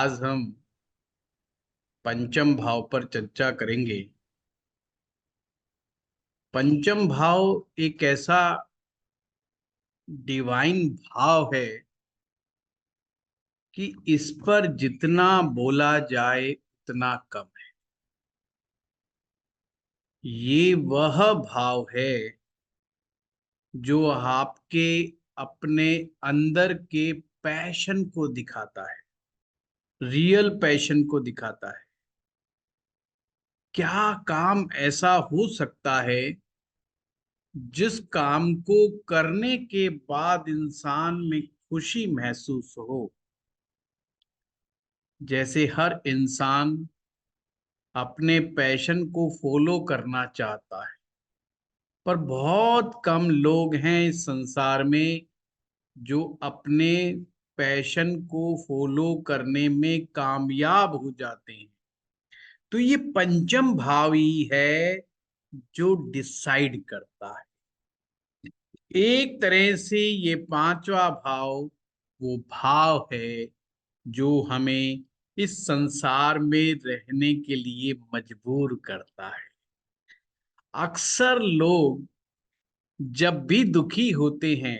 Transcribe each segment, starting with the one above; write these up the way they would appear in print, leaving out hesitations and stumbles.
आज हम पंचम भाव पर चर्चा करेंगे। पंचम भाव एक ऐसा डिवाइन भाव है कि इस पर जितना बोला जाए उतना कम है। ये वह भाव है जो आपके अपने अंदर के पैशन को दिखाता है, रियल पैशन को दिखाता है। क्या काम ऐसा हो सकता है जिस काम को करने के बाद इंसान में खुशी महसूस हो। जैसे हर इंसान अपने पैशन को फॉलो करना चाहता है, पर बहुत कम लोग हैं इस संसार में जो अपने पैशन को फॉलो करने में कामयाब हो जाते हैं। तो ये पंचम भाव ही है जो डिसाइड करता है। एक तरह से ये पांचवा भाव वो भाव है जो हमें इस संसार में रहने के लिए मजबूर करता है। अक्सर लोग जब भी दुखी होते हैं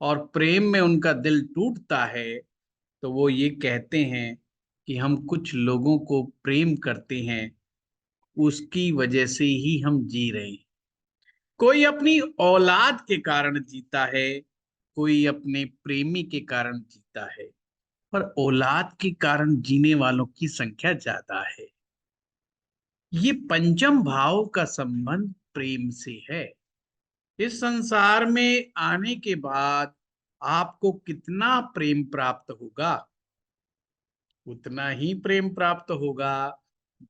और प्रेम में उनका दिल टूटता है तो वो ये कहते हैं कि हम कुछ लोगों को प्रेम करते हैं, उसकी वजह से ही हम जी रहे हैं। कोई अपनी औलाद के कारण जीता है, कोई अपने प्रेमी के कारण जीता है, पर औलाद के कारण जीने वालों की संख्या ज्यादा है। ये पंचम भाव का संबंध प्रेम से है। इस संसार में आने के बाद आपको कितना प्रेम प्राप्त होगा, उतना ही प्रेम प्राप्त होगा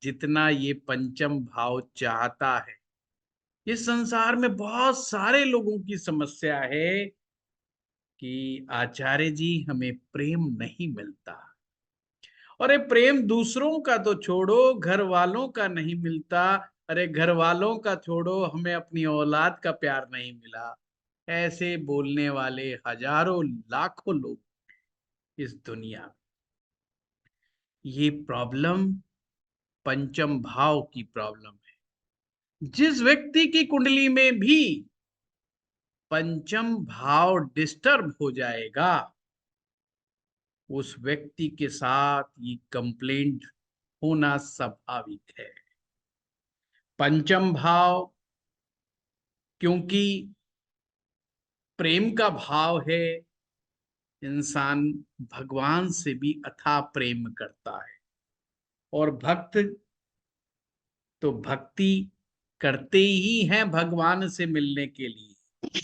जितना ये पंचम भाव चाहता है। इस संसार में बहुत सारे लोगों की समस्या है कि आचार्य जी हमें प्रेम नहीं मिलता। अरे प्रेम दूसरों का तो छोड़ो, घर वालों का नहीं मिलता। अरे घर वालों का छोड़ो, हमें अपनी औलाद का प्यार नहीं मिला। ऐसे बोलने वाले हजारों लाखों लोग इस दुनिया में। ये प्रॉब्लम पंचम भाव की प्रॉब्लम है। जिस व्यक्ति की कुंडली में भी पंचम भाव डिस्टर्ब हो जाएगा, उस व्यक्ति के साथ ये कंप्लेंट होना स्वाभाविक है। पंचम भाव क्योंकि प्रेम का भाव है, इंसान भगवान से भी अथाह प्रेम करता है। और भक्त तो भक्ति करते ही हैं भगवान से मिलने के लिए।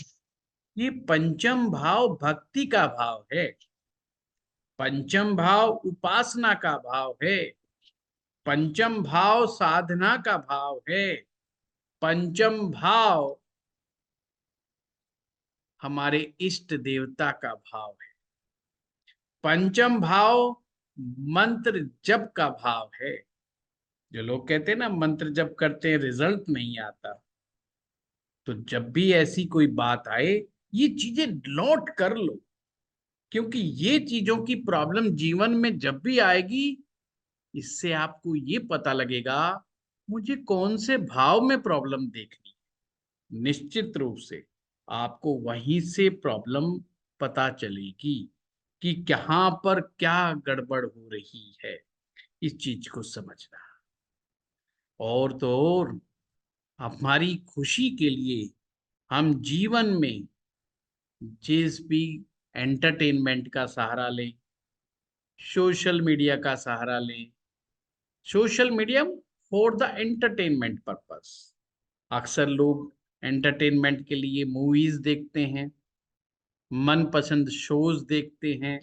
ये पंचम भाव भक्ति का भाव है, पंचम भाव उपासना का भाव है, पंचम भाव साधना का भाव है, पंचम भाव हमारे इष्ट देवता का भाव है, पंचम भाव मंत्र जप का भाव है। जो लोग कहते हैं ना मंत्र जप करते हैं रिजल्ट नहीं आता, तो जब भी ऐसी कोई बात आए ये चीजें नोट कर लो, क्योंकि ये चीजों की प्रॉब्लम जीवन में जब भी आएगी, इससे आपको ये पता लगेगा मुझे कौन से भाव में प्रॉब्लम देखनी है। निश्चित रूप से आपको वहीं से प्रॉब्लम पता चलेगी कि कहाँ पर क्या गड़बड़ हो रही है। इस चीज को समझना और तो और हमारी खुशी के लिए हम जीवन में जिस भी एंटरटेनमेंट का सहारा लें, सोशल मीडिया का सहारा लें, social media for the entertainment purpose. अक्सर लोग एंटरटेनमेंट के लिए मूवीज देखते हैं, मनपसंद शोज देखते हैं।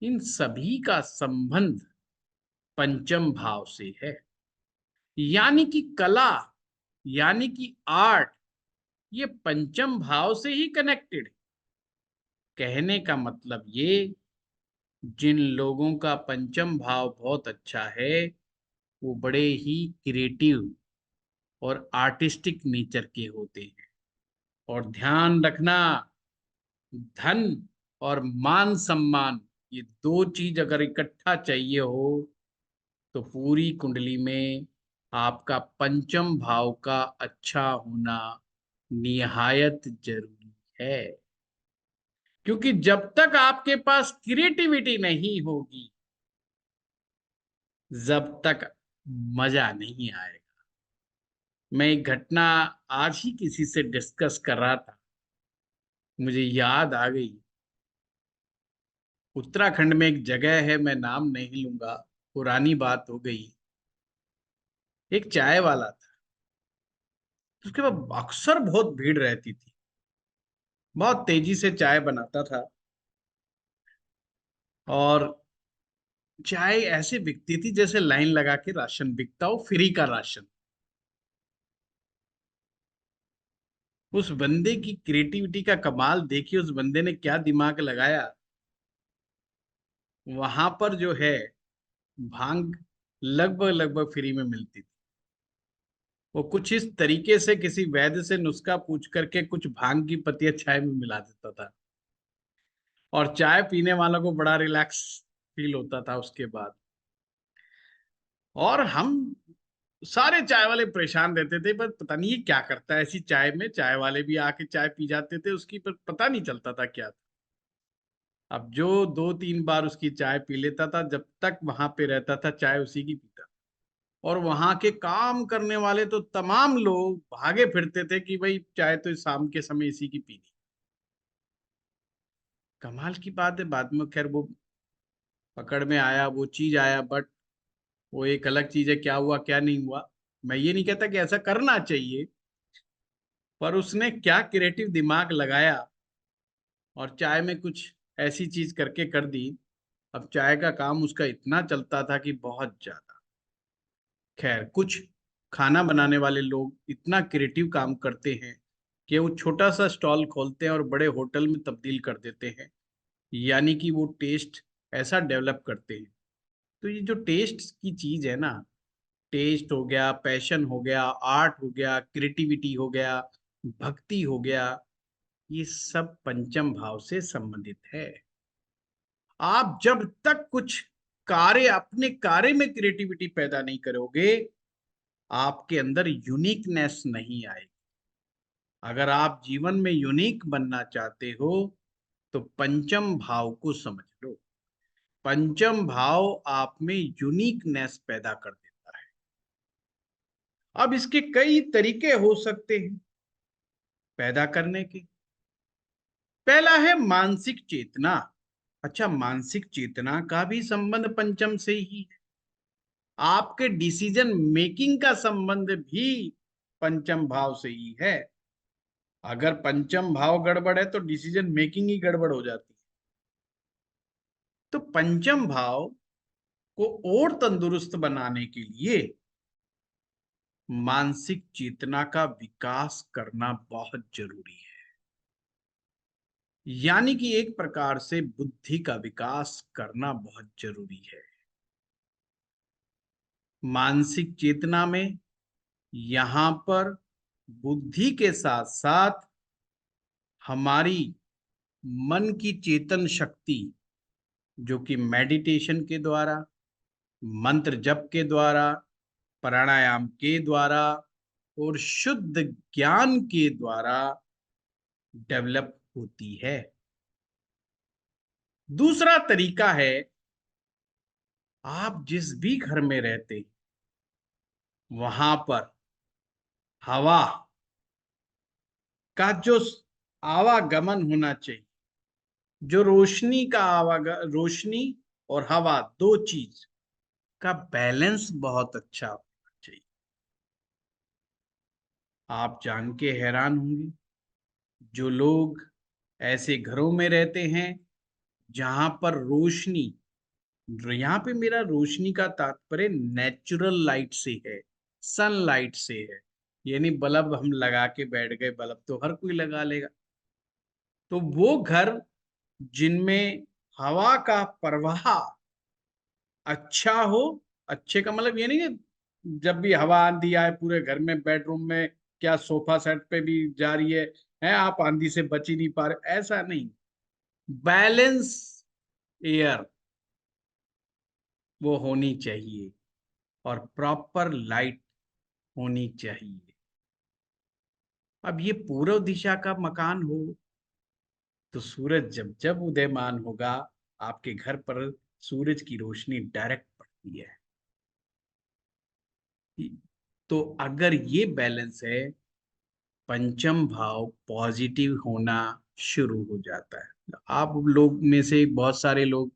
इन सभी का संबंध पंचम भाव से है। यानी कि कला, यानी कि आर्ट, ये पंचम भाव से ही कनेक्टेड है। कहने का मतलब ये, जिन लोगों का पंचम भाव बहुत अच्छा है वो बड़े ही क्रिएटिव और आर्टिस्टिक नेचर के होते हैं। और ध्यान रखना, धन और मान सम्मान ये दो चीज अगर इकट्ठा चाहिए हो तो पूरी कुंडली में आपका पंचम भाव का अच्छा होना निहायत जरूरी है। क्योंकि जब तक आपके पास क्रिएटिविटी नहीं होगी, जब तक मजा नहीं आएगा। मैं एक घटना आज ही किसी से डिस्कस कर रहा था, मुझे याद आ गई। उत्तराखंड में एक जगह है, मैं नाम नहीं लूंगा, पुरानी बात हो गई। एक चाय वाला था, उसके बाद अक्सर बहुत भीड़ रहती थी, बहुत तेजी से चाय बनाता था। और चाय ऐसे बिकती थी जैसे लाइन लगा के राशन बिकता हो, फ्री का राशन। उस बंदे की क्रिएटिविटी का कमाल देखिए, उस बंदे ने क्या दिमाग लगाया। वहां पर जो है भांग लगभग लगभग फ्री में मिलती थी। वो कुछ इस तरीके से किसी वैद्य से नुस्खा पूछ करके कुछ भांग की पत्तियां चाय में मिला देता था, और चाय पीने वालों को बड़ा रिलैक्स फील होता था उसके बाद। और हम सारे चाय वाले परेशान रहते थे, पर पता नहीं ये क्या करता है ऐसी चाय में। चाय वाले भी आके चाय पी जाते थे उसकी, पर पता नहीं चलता था क्या था। अब जो दो तीन बार उसकी चाय पी लेता था, जब तक वहां पे रहता था चाय उसी की पीता। और वहां के काम करने वाले तो तमाम लोग भागे फिरते थे कि भाई चाय तो इस शाम के समय इसी की पीनी। कमाल की बात है, बाद में खैर वो पकड़ में आया, वो चीज आया, बट वो एक अलग चीज है, क्या हुआ क्या नहीं हुआ। मैं ये नहीं कहता कि ऐसा करना चाहिए, पर उसने क्या क्रिएटिव दिमाग लगाया और चाय में कुछ ऐसी चीज करके कर दी। अब चाय का काम उसका इतना चलता था कि बहुत ज्यादा। खैर, कुछ खाना बनाने वाले लोग इतना क्रिएटिव काम करते हैं कि वो छोटा सा स्टॉल खोलते हैं और बड़े होटल में तब्दील कर देते हैं। यानी कि वो टेस्ट ऐसा डेवलप करते हैं। तो ये जो टेस्ट की चीज है ना, टेस्ट हो गया, पैशन हो गया, आर्ट हो गया, क्रिएटिविटी हो गया, भक्ति हो गया, ये सब पंचम भाव से संबंधित है। आप जब तक कुछ कार्य, अपने कार्य में क्रिएटिविटी पैदा नहीं करोगे, आपके अंदर यूनिकनेस नहीं आएगी। अगर आप जीवन में यूनिक बनना चाहते हो तो पंचम भाव को समझ लो। पंचम भाव आप में यूनिकनेस पैदा कर देता है। अब इसके कई तरीके हो सकते हैं पैदा करने के। पहला है मानसिक चेतना। अच्छा, मानसिक चेतना का भी संबंध पंचम से ही है। आपके डिसीजन मेकिंग का संबंध भी पंचम भाव से ही है। अगर पंचम भाव गड़बड़ है तो डिसीजन मेकिंग ही गड़बड़ हो जाती है। तो पंचम भाव को और तंदुरुस्त बनाने के लिए मानसिक चेतना का विकास करना बहुत जरूरी है। यानी कि एक प्रकार से बुद्धि का विकास करना बहुत जरूरी है। मानसिक चेतना में यहां पर बुद्धि के साथ साथ हमारी मन की चेतन शक्ति, जो कि मेडिटेशन के द्वारा, मंत्र जप के द्वारा, प्राणायाम के द्वारा और शुद्ध ज्ञान के द्वारा डेवलप होती है। दूसरा तरीका है, आप जिस भी घर में रहते हैं वहां पर हवा का जो आवागमन होना चाहिए, जो रोशनी का रोशनी और हवा, दो चीज का बैलेंस बहुत अच्छा होना चाहिए। आप जान के हैरान होंगे, जो लोग ऐसे घरों में रहते हैं जहां पर रोशनी, यहाँ पे मेरा रोशनी का तात्पर्य नेचुरल लाइट से है, सनलाइट से है। यानी बल्ब हम लगा के बैठ गए, बल्ब तो हर कोई लगा लेगा। तो वो घर जिनमें हवा का प्रवाह अच्छा हो, अच्छे का मतलब ये नहीं कि जब भी हवा आंधी आए पूरे घर में, बेडरूम में क्या सोफा सेट पे भी जा रही है आप आंधी से बच ही नहीं पा रहे, ऐसा नहीं। बैलेंस एयर वो होनी चाहिए और प्रॉपर लाइट होनी चाहिए। अब ये पूर्व दिशा का मकान हो तो सूरज जब जब उदयमान होगा, आपके घर पर सूरज की रोशनी डायरेक्ट पड़ती है। तो अगर ये बैलेंस है, पंचम भाव पॉजिटिव होना शुरू हो जाता है। आप लोग में से बहुत सारे लोग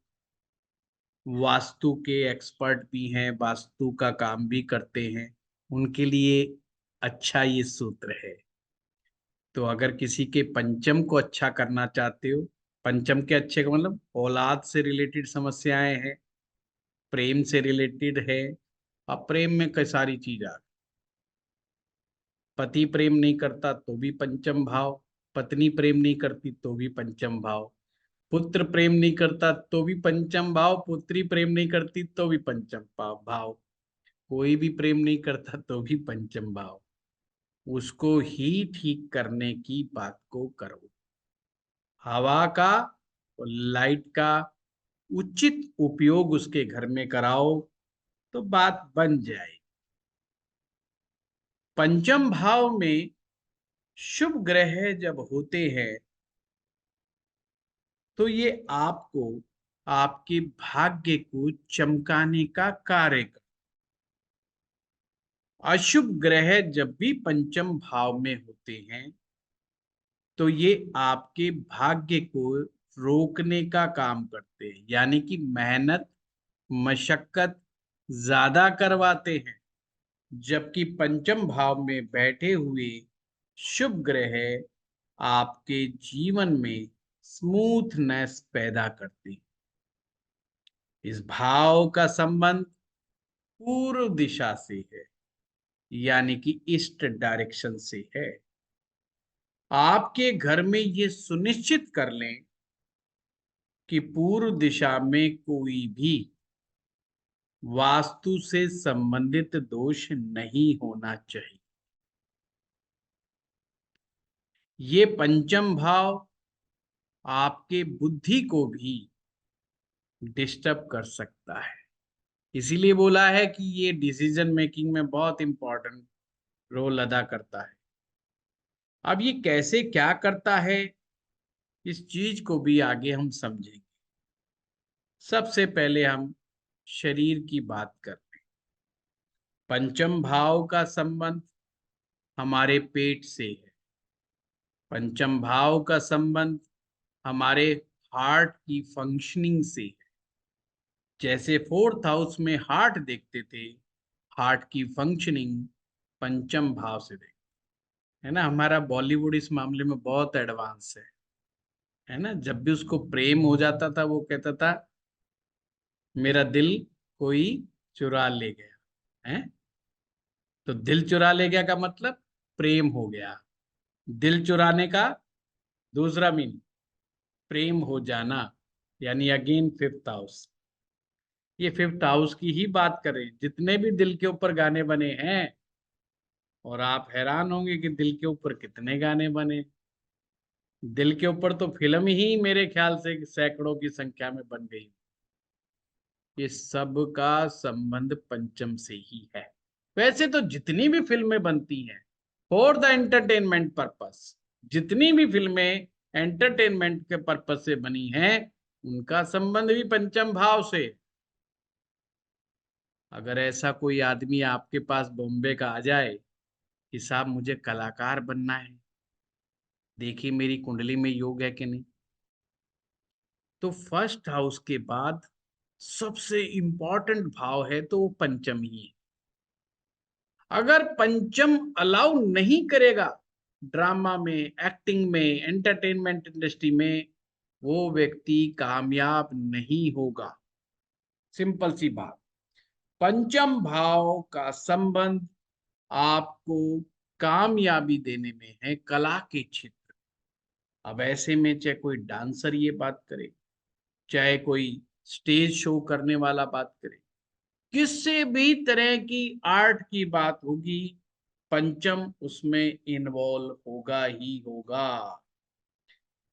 वास्तु के एक्सपर्ट भी हैं, वास्तु का काम भी करते हैं, उनके लिए अच्छा ये सूत्र है। तो अगर किसी के पंचम को अच्छा करना चाहते हो, पंचम के अच्छे का मतलब औलाद से रिलेटेड समस्याएं हैं, प्रेम से रिलेटेड है। अब प्रेम में कई सारी चीज आ गई। पति प्रेम नहीं करता तो भी पंचम भाव, पत्नी प्रेम नहीं करती तो भी पंचम भाव, पुत्र प्रेम नहीं करता तो भी पंचम भाव, पुत्री प्रेम नहीं करती तो भी पंचम भाव, कोई भी प्रेम नहीं करता तो भी पंचम भाव। उसको ही ठीक करने की बात को करो। हवा का और लाइट का उचित उपयोग उसके घर में कराओ तो बात बन जाए। पंचम भाव में शुभ ग्रह जब होते हैं तो ये आपको आपके भाग्य को चमकाने का कार्य कर। अशुभ ग्रह जब भी पंचम भाव में होते हैं तो ये आपके भाग्य को रोकने का काम करते हैं, यानी कि मेहनत मशक्कत ज्यादा करवाते हैं। जबकि पंचम भाव में बैठे हुए शुभ ग्रह आपके जीवन में स्मूथनेस पैदा करते हैं। इस भाव का संबंध पूर्व दिशा से है, यानी कि ईस्ट डायरेक्शन से है। आपके घर में ये सुनिश्चित कर लें कि पूर्व दिशा में कोई भी वास्तु से संबंधित दोष नहीं होना चाहिए। ये पंचम भाव आपके बुद्धि को भी डिस्टर्ब कर सकता है। इसीलिए बोला है कि ये डिसीजन मेकिंग में बहुत इंपॉर्टेंट रोल अदा करता है। अब ये कैसे क्या करता है, इस चीज को भी आगे हम समझेंगे। सबसे पहले हम शरीर की बात करते हैं। पंचम भाव का संबंध हमारे पेट से है। पंचम भाव का संबंध हमारे हार्ट की फंक्शनिंग से है। जैसे फोर्थ हाउस में हार्ट देखते थे, हार्ट की फंक्शनिंग पंचम भाव से देखते है ना। हमारा बॉलीवुड इस मामले में बहुत एडवांस है ना। जब भी उसको प्रेम हो जाता था वो कहता था मेरा दिल कोई चुरा ले गया है। तो दिल चुरा ले गया का मतलब प्रेम हो गया। दिल चुराने का दूसरा मीनिंग प्रेम हो जाना, यानी अगेन फिफ्थ हाउस। ये फिफ्थ हाउस की ही बात करें, जितने भी दिल के ऊपर गाने बने हैं, और आप हैरान होंगे कि दिल के ऊपर कितने गाने बने। दिल के ऊपर तो फिल्म ही मेरे ख्याल से सैकड़ों की संख्या में बन गई। ये सब का संबंध पंचम से ही है। वैसे तो जितनी भी फिल्में बनती हैं फॉर द एंटरटेनमेंट पर्पस, जितनी भी फिल्में एंटरटेनमेंट के पर्पस से बनी हैं, उनका संबंध भी पंचम भाव से। अगर ऐसा कोई आदमी आपके पास बॉम्बे का आ जाए कि साहब मुझे कलाकार बनना है, देखिए मेरी कुंडली में योग है कि नहीं, तो फर्स्ट हाउस के बाद सबसे इंपॉर्टेंट भाव है तो वो पंचम ही है। अगर पंचम अलाउ नहीं करेगा ड्रामा में, एक्टिंग में, एंटरटेनमेंट इंडस्ट्री में, वो व्यक्ति कामयाब नहीं होगा। सिंपल सी बात। पंचम भाव का संबंध आपको कामयाबी देने में है कला के क्षेत्र। अब ऐसे में चाहे कोई डांसर ये बात करे, चाहे कोई स्टेज शो करने वाला बात करे, किसी भी तरह की आर्ट की बात होगी, पंचम उसमें इन्वॉल्व होगा ही होगा।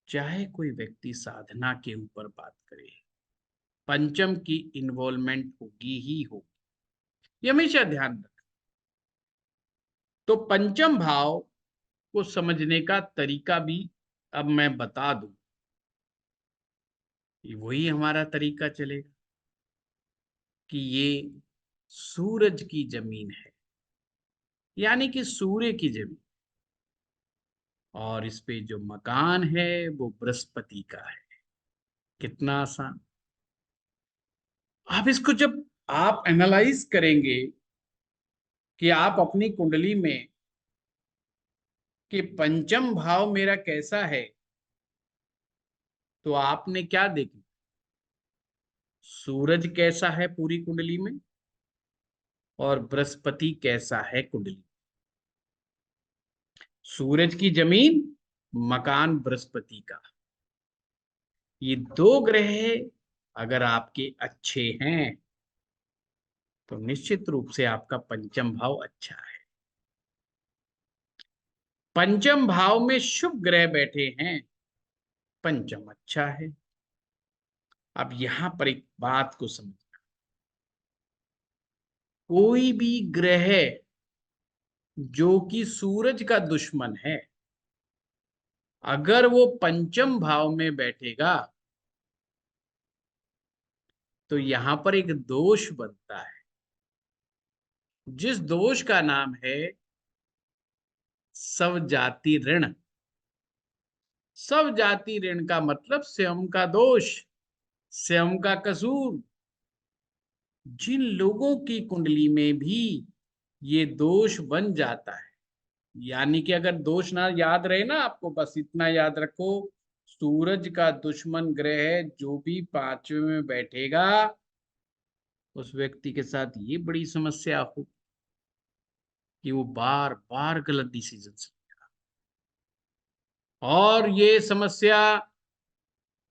चाहे कोई व्यक्ति साधना के ऊपर बात करे, पंचम की इन्वॉल्वमेंट होगी ही होगी, ये हमेशा ध्यान रख। तो पंचम भाव को समझने का तरीका भी अब मैं बता दूं, वही हमारा तरीका चलेगा कि ये सूरज की जमीन है, यानी कि सूर्य की जमीन, और इस पे जो मकान है वो बृहस्पति का है। कितना आसान। आप इसको जब आप एनालाइज करेंगे कि आप अपनी कुंडली में कि पंचम भाव मेरा कैसा है, तो आपने क्या देखा, सूरज कैसा है पूरी कुंडली में और बृहस्पति कैसा है कुंडली। सूरज की जमीन, मकान बृहस्पति का, ये दो ग्रह अगर आपके अच्छे हैं तो निश्चित रूप से आपका पंचम भाव अच्छा है। पंचम भाव में शुभ ग्रह बैठे हैं, पंचम अच्छा है। अब यहां पर एक बात को समझना, कोई भी ग्रह जो कि सूरज का दुश्मन है, अगर वो पंचम भाव में बैठेगा तो यहां पर एक दोष बनता है, जिस दोष का नाम है स्वजाति ऋण। स्वजाति ऋण का मतलब स्वयं का दोष, स्वयं का कसूर। जिन लोगों की कुंडली में भी ये दोष बन जाता है, यानी कि अगर दोष ना याद रहे ना, आपको बस इतना याद रखो, सूरज का दुश्मन ग्रह जो भी पांचवे में बैठेगा उस व्यक्ति के साथ ये बड़ी समस्या हो कि वो बार बार गलत डिसीजन, और ये समस्या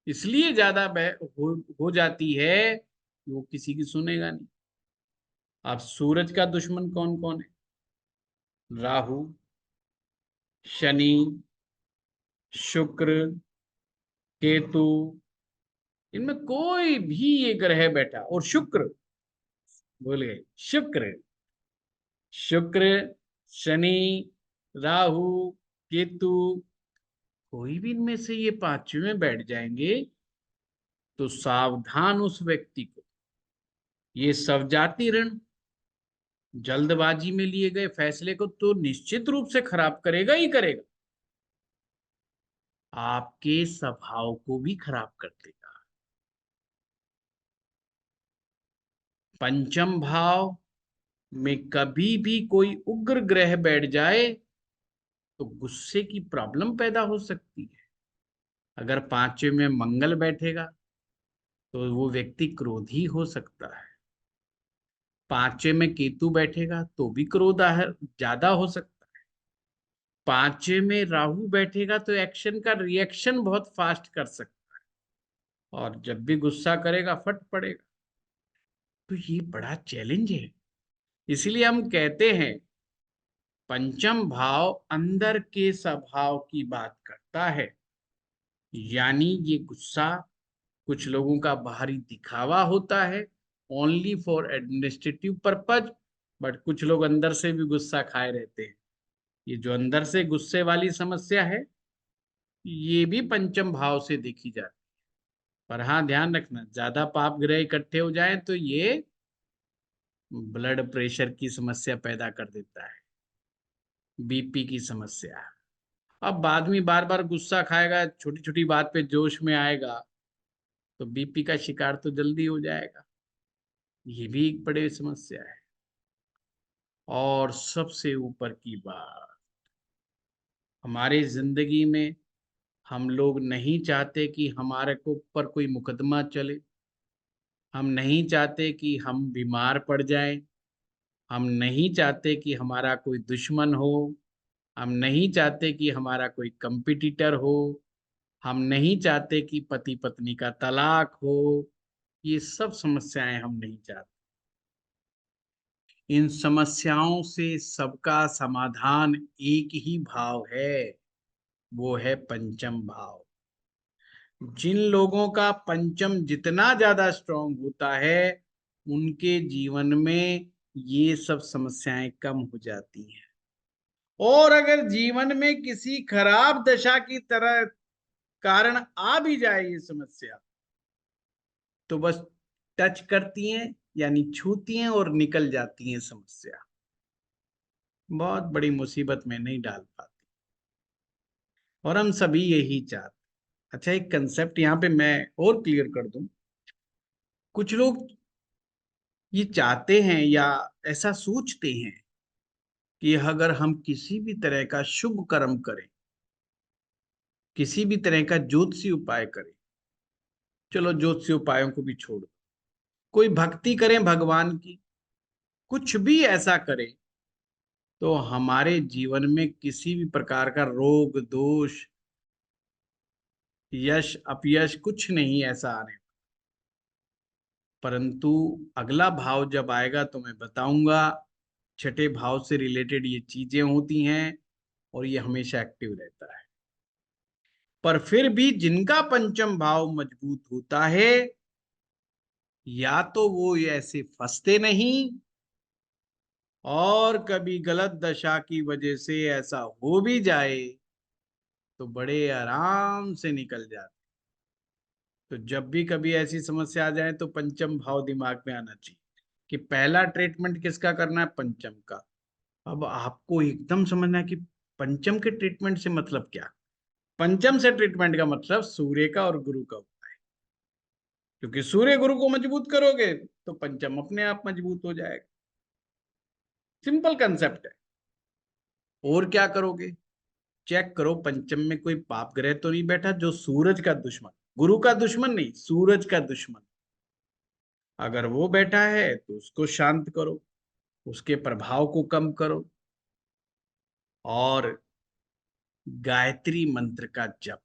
इसलिए ज्यादा हो जाती है कि वो किसी की सुनेगा नहीं। अब सूरज का दुश्मन कौन कौन है? राहु, शनि, शुक्र, केतु, इनमें कोई भी ये ग्रह बैठा, और शुक्र, भूल गए, शुक्र, शुक्र, शनि, राहु, केतु, कोई भी इनमें से ये पांचवे में बैठ जाएंगे तो सावधान उस व्यक्ति को। ये स्वजाति ऋण जल्दबाजी में लिए गए फैसले को तो निश्चित रूप से खराब करेगा ही करेगा, आपके स्वभाव को भी खराब कर देगा। पंचम भाव में कभी भी कोई उग्र ग्रह बैठ जाए तो गुस्से की प्रॉब्लम पैदा हो सकती है। अगर पांचवे में मंगल बैठेगा तो वो व्यक्ति क्रोधी हो सकता है। पांचवे में केतु बैठेगा तो भी क्रोध ज्यादा हो सकता है। पांचवे में राहु बैठेगा तो एक्शन का रिएक्शन बहुत फास्ट कर सकता है, और जब भी गुस्सा करेगा फट पड़ेगा। तो ये बड़ा चैलेंज है। इसलिए हम कहते हैं पंचम भाव अंदर के स्वभाव की बात करता है, यानी ये गुस्सा कुछ लोगों का बाहरी दिखावा होता है, only for administrative purpose, but कुछ लोग अंदर से भी गुस्सा खाए रहते हैं। ये जो अंदर से गुस्से वाली समस्या है, ये भी पंचम भाव से देखी जाती है। पर हाँ, ध्यान रखना, ज्यादा पाप ग्रह इकट्ठे हो जाएं तो ये ब्लड प्रेशर की समस्या पैदा कर देता है, बीपी की समस्या। अब बाद में बार बार गुस्सा खाएगा, छोटी छोटी बात पे जोश में आएगा, तो बीपी का शिकार तो जल्दी हो जाएगा। ये भी एक बड़ी समस्या है। और सबसे ऊपर की बात, हमारे जिंदगी में हम लोग नहीं चाहते कि हमारे को ऊपर कोई मुकदमा चले, हम नहीं चाहते कि हम बीमार पड़ जाएं, हम नहीं चाहते कि हमारा कोई दुश्मन हो, हम नहीं चाहते कि हमारा कोई कंपटीटर हो, हम नहीं चाहते कि पति पत्नी का तलाक हो। ये सब समस्याएं हम नहीं चाहते। इन समस्याओं से सबका समाधान एक ही भाव है, वो है पंचम भाव। जिन लोगों का पंचम जितना ज्यादा स्ट्रांग होता है, उनके जीवन में ये सब समस्याएं कम हो जाती हैं। और अगर जीवन में किसी खराब दशा की तरह कारण आ भी जाए ये समस्या, तो बस टच करती हैं, यानी छूती हैं और निकल जाती हैं समस्या। बहुत बड़ी मुसीबत में नहीं डाल पाती। और हम सभी यही चाहते। अच्छा, एक कंसेप्ट यहाँ पे मैं और क्लियर कर दूं। कुछ लोग ये चाहते हैं या ऐसा सोचते हैं कि अगर हम किसी भी तरह का शुभ कर्म करें, किसी भी तरह का ज्योतिषी उपाय करें, चलो ज्योतिषी उपायों को भी छोड़ो, कोई भक्ति करें भगवान की, कुछ भी ऐसा करें, तो हमारे जीवन में किसी भी प्रकार का रोग दोष, यश अपयश कुछ नहीं ऐसा आने। परंतु अगला भाव जब आएगा तो मैं बताऊंगा। छठे भाव से रिलेटेड ये चीजें होती हैं और ये हमेशा एक्टिव रहता है। पर फिर भी जिनका पंचम भाव मजबूत होता है, या तो वो ये ऐसे फंसते नहीं, और कभी गलत दशा की वजह से ऐसा हो भी जाए तो बड़े आराम से निकल जाते। तो जब भी कभी ऐसी समस्या आ जाए तो पंचम भाव दिमाग में आना चाहिए कि पहला ट्रीटमेंट किसका करना है, पंचम का। अब आपको एकदम समझना है कि पंचम के ट्रीटमेंट से मतलब क्या। पंचम से ट्रीटमेंट का मतलब सूर्य का और गुरु का होता है, क्योंकि सूर्य गुरु को मजबूत करोगे तो पंचम अपने आप मजबूत हो जाएगा। सिंपल कंसेप्ट है। और क्या करोगे, चेक करो पंचम में कोई पाप ग्रह तो नहीं बैठा जो सूरज का दुश्मन, गुरु का दुश्मन नहीं, सूरज का दुश्मन। अगर वो बैठा है तो उसको शांत करो, उसके प्रभाव को कम करो, और गायत्री मंत्र का जप,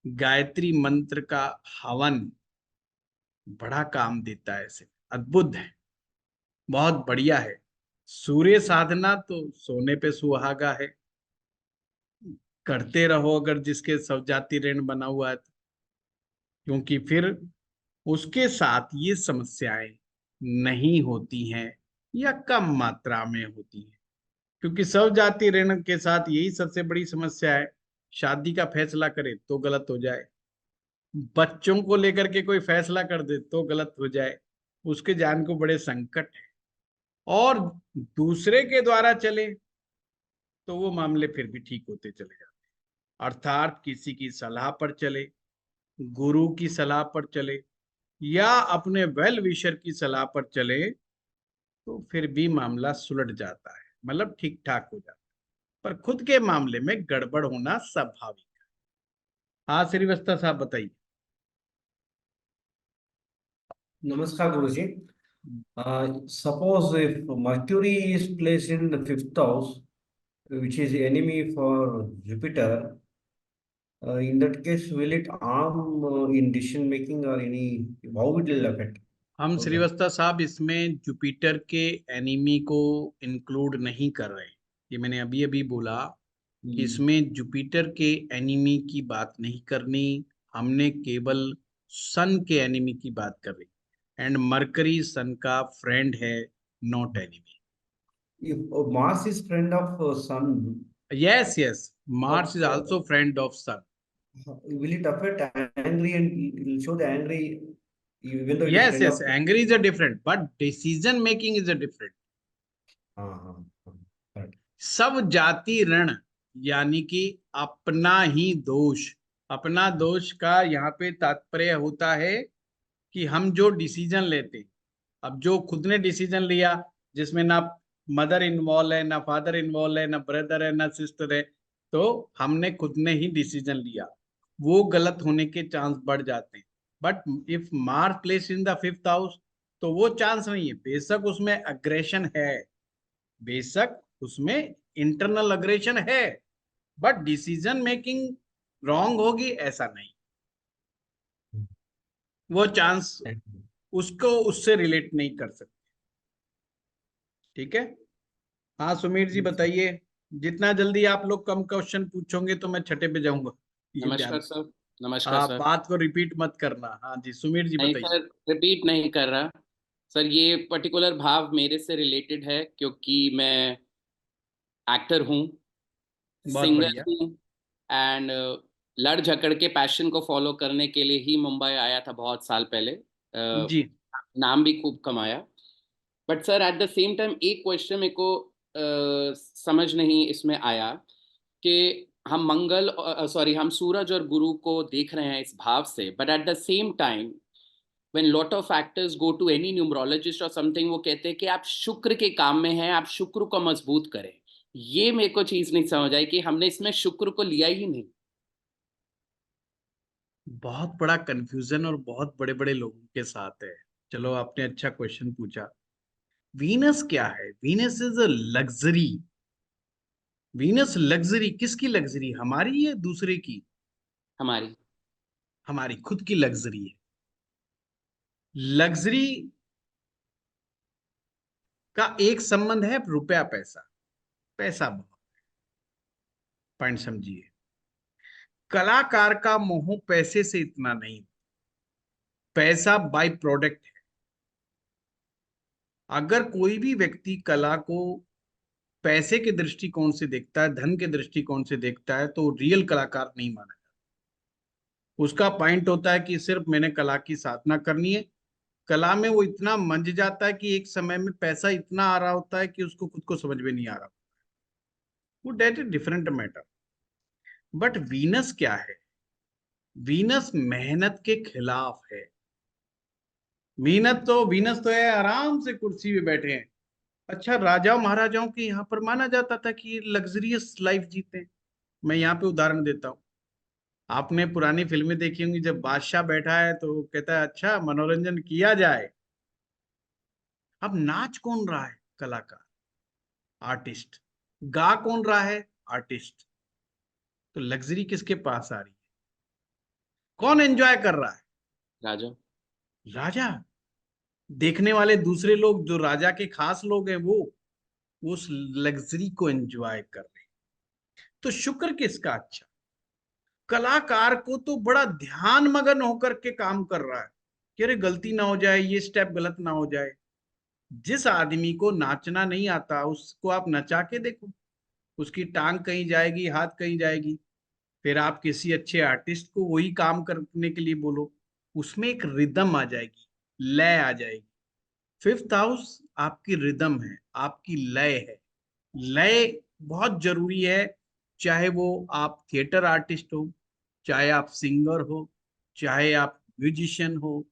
गायत्री मंत्र का हवन बड़ा काम देता है। इसे अद्भुत है, बहुत बढ़िया है। सूर्य साधना तो सोने पे सुहागा है, करते रहो अगर जिसके सब जाति ऋण बना हुआ है तो। क्योंकि फिर उसके साथ ये समस्याएं नहीं होती हैं या कम मात्रा में होती हैं। क्योंकि सब जाति ऋण के साथ यही सबसे बड़ी समस्या है, शादी का फैसला करे तो गलत हो जाए, बच्चों को लेकर के कोई फैसला कर दे तो गलत हो जाए, उसके जान को बड़े संकट है। और दूसरे के द्वारा चले तो वो मामले फिर भी ठीक होते चले जाते हैं। अर्थात किसी की सलाह पर चले, गुरु की सलाह पर चले, या अपने वेल विशर की सलाह पर चले, तो फिर भी मामला सुलट जाता है, मतलब ठीक ठाक हो जाता है। पर खुद के मामले में गड़बड़ होना स्वाभाविक है। हाँ श्रीवास्तव साहब बताइए। Namaskar, Guruji. Suppose if Mercury is placed in the fifth house, which is enemy for Jupiter, in that case, will it harm in decision making or any, how it will affect? हम Okay. Srivastava साहब इसमें Jupiter के enemy को include नहीं कर रहे। ये मैंने अभी अभी बोला कि Hmm. इसमें जुपिटर के एनिमी की बात नहीं करनी, हमने केवल सन के एनिमी की बात कर रही। एंड मरकरी सन का फ्रेंड है, not enemy. If Mars is friend of Sun, yes yes, Mars is uh, also friend of Sun. will it affect angry and it will show the angry even though it is yes friend yes, of? Angry is a different, but decision making is a different. Correct. सब जाति ऋण यानी कि अपना ही दोष। अपना दोष का यहाँ पे तात्पर्य होता है कि हम जो डिसीजन लेते, अब जो खुद ने डिसीजन लिया, जिसमें ना मदर इन्वॉल्व है, ना फादर इन्वॉल्व है, ना ब्रदर है, ना सिस्टर है, तो हमने खुद ने ही डिसीजन लिया, वो गलत होने के चांस बढ़ जाते हैं। But if Mars place in the fifth house, तो वो चांस नहीं है। बेशक उसमें अग्रेशन है, बेशक उसमें इंटरनल अग्रेशन है, बट डिसीजन मेकिंग रॉन्ग होगी ऐसा नहीं। वो चांस Thank you. उसको उससे रिलेट नहीं कर सकते। ठीक है। हाँ सुमीर जी Yes. बताइए। जितना जल्दी आप लोग कम क्वेश्चन पूछोगे तो मैं छठे पे जाऊंगा, ये ध्यान। नमस्कार सर। नमस्कार आप सर। बात को रिपीट मत करना। हाँ जी, सुमीर जी नहीं बताइए। सर, रिपीट नहीं कर रहा सर। ये पर्टिकुलर भाव मेरे से रिलेटेड है क्योंकि मैं एक्टर हूँ, बहुत सिंगर बढ़िया। हूँ, एंड लड़ झगड़ के पैशन को फॉलो करने के लिए ही मुंबई आया था बहुत साल पहले। जी। नाम भी खूब कमाया। But sir eight the same time एक क्वेश्चन मेरे को समझ नहीं इसमें आया कि हम मंगल, सॉरी, हम सूरज और गुरु को देख रहे हैं इस भाव से, but at the same time when lot of factors go to any numerologist और समथिंग, वो कहते हैं कि आप शुक्र के काम में हैं, आप शुक्र को मजबूत करें। ये मेरे को चीज नहीं समझ आई कि हमने इसमें शुक्र को लिया ही नहीं। बहुत बड़ा कंफ्यूजन और बहुत बड़े बड़े लोगों के साथ है। चलो, आपने अच्छा क्वेश्चन पूछा। वीनस क्या है? Venus is a luxury. Venus luxury, किसकी लग्जरी? हमारी या दूसरे की? हमारी। हमारी खुद की लग्जरी है। लग्जरी का एक संबंध है रुपया पैसा। पैसा बहुत। पॉइंट समझिए। कलाकार का मोह पैसे से इतना नहीं। पैसा बाय प्रोडक्ट है। अगर कोई भी व्यक्ति कला को पैसे के दृष्टिकोण से देखता है, धन के दृष्टिकोण से देखता है, तो रियल कलाकार नहीं माना जाता। उसका पॉइंट होता है कि सिर्फ मैंने कला की साधना करनी है। कला में वो इतना मंझ जाता है कि एक समय में पैसा इतना आ रहा होता है कि उसको खुद को समझ में नहीं आ रहा। वो date is different matter. But Venus क्या है? वीनस मेहनत के खिलाफ है। वीनस तो है आराम से कुर्सी पे बैठे हैं। अच्छा, राजाओं महाराजाओं के यहाँ पर माना जाता था कि लग्जरियस लाइफ जीते हैं। मैं यहाँ पे उदाहरण देता हूँ। आपने पुरानी फिल्में देखी होंगी, जब बादशाह बैठा है तो वो कहता है अच्छा मनोरंजन किया जाए। अब नाच कौन रहा है? कलाकार, आर्टिस्ट। गा कौन रहा है? आर्टिस्ट। तो लग्जरी किसके पास आ रही है? कौन एंजॉय कर रहा है? राजा। राजा। देखने वाले दूसरे लोग जो राजा के खास लोग हैं, वो उस लग्जरी को एंजॉय कर रहे हैं। तो शुक्र किसका अच्छा? कलाकार को तो बड़ा ध्यान मगन होकर के काम कर रहा है कि अरे गलती ना हो जाए, ये स्टेप गलत ना हो जाए। जिस आदमी को नाचना नहीं आता उसको आप नचा के देखो, उसकी टांग कहीं जाएगी, हाथ कहीं जाएगी। फिर आप किसी अच्छे आर्टिस्ट को वही काम करने के लिए बोलो, उसमें एक रिदम आ जाएगी, लय आ जाएगी। फिफ्थ हाउस आपकी रिदम है, आपकी लय है। लय बहुत जरूरी है। चाहे वो आप थिएटर आर्टिस्ट हो, चाहे आप सिंगर हो, चाहे आप म्यूजिशियन हो।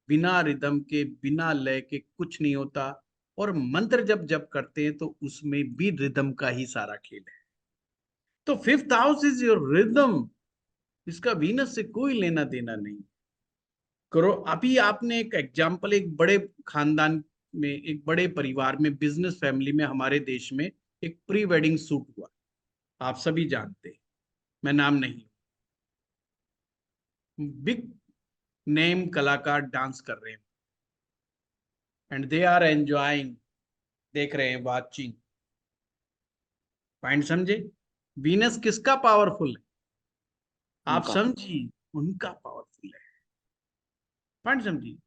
बिना रिदम के, बिना लय के कुछ नहीं होता। और मंत्र जब जब करते हैं तो उसमें भी रिदम का ही सारा खेल है। तो fifth house is your rhythm. इसका वीनस से कोई लेना देना नहीं। करो, अभी आपने एक एग्जाम्पल, एक बड़े खानदान में, एक बड़े परिवार में, बिजनेस फैमिली में हमारे देश में एक प्री वेडिंग शूट हुआ। आप सभी जानते हैं, मैं नाम नहीं। बिग नेम कलाकार डांस कर रहे हैं एंड दे आर एंजॉयिंग, देख रहे हैं, वाचिंग। पॉइंट समझे? वीनस किसका पावरफुल है? आप उनका। समझिए, उनका पावरफुल है। पॉइंट समझिए।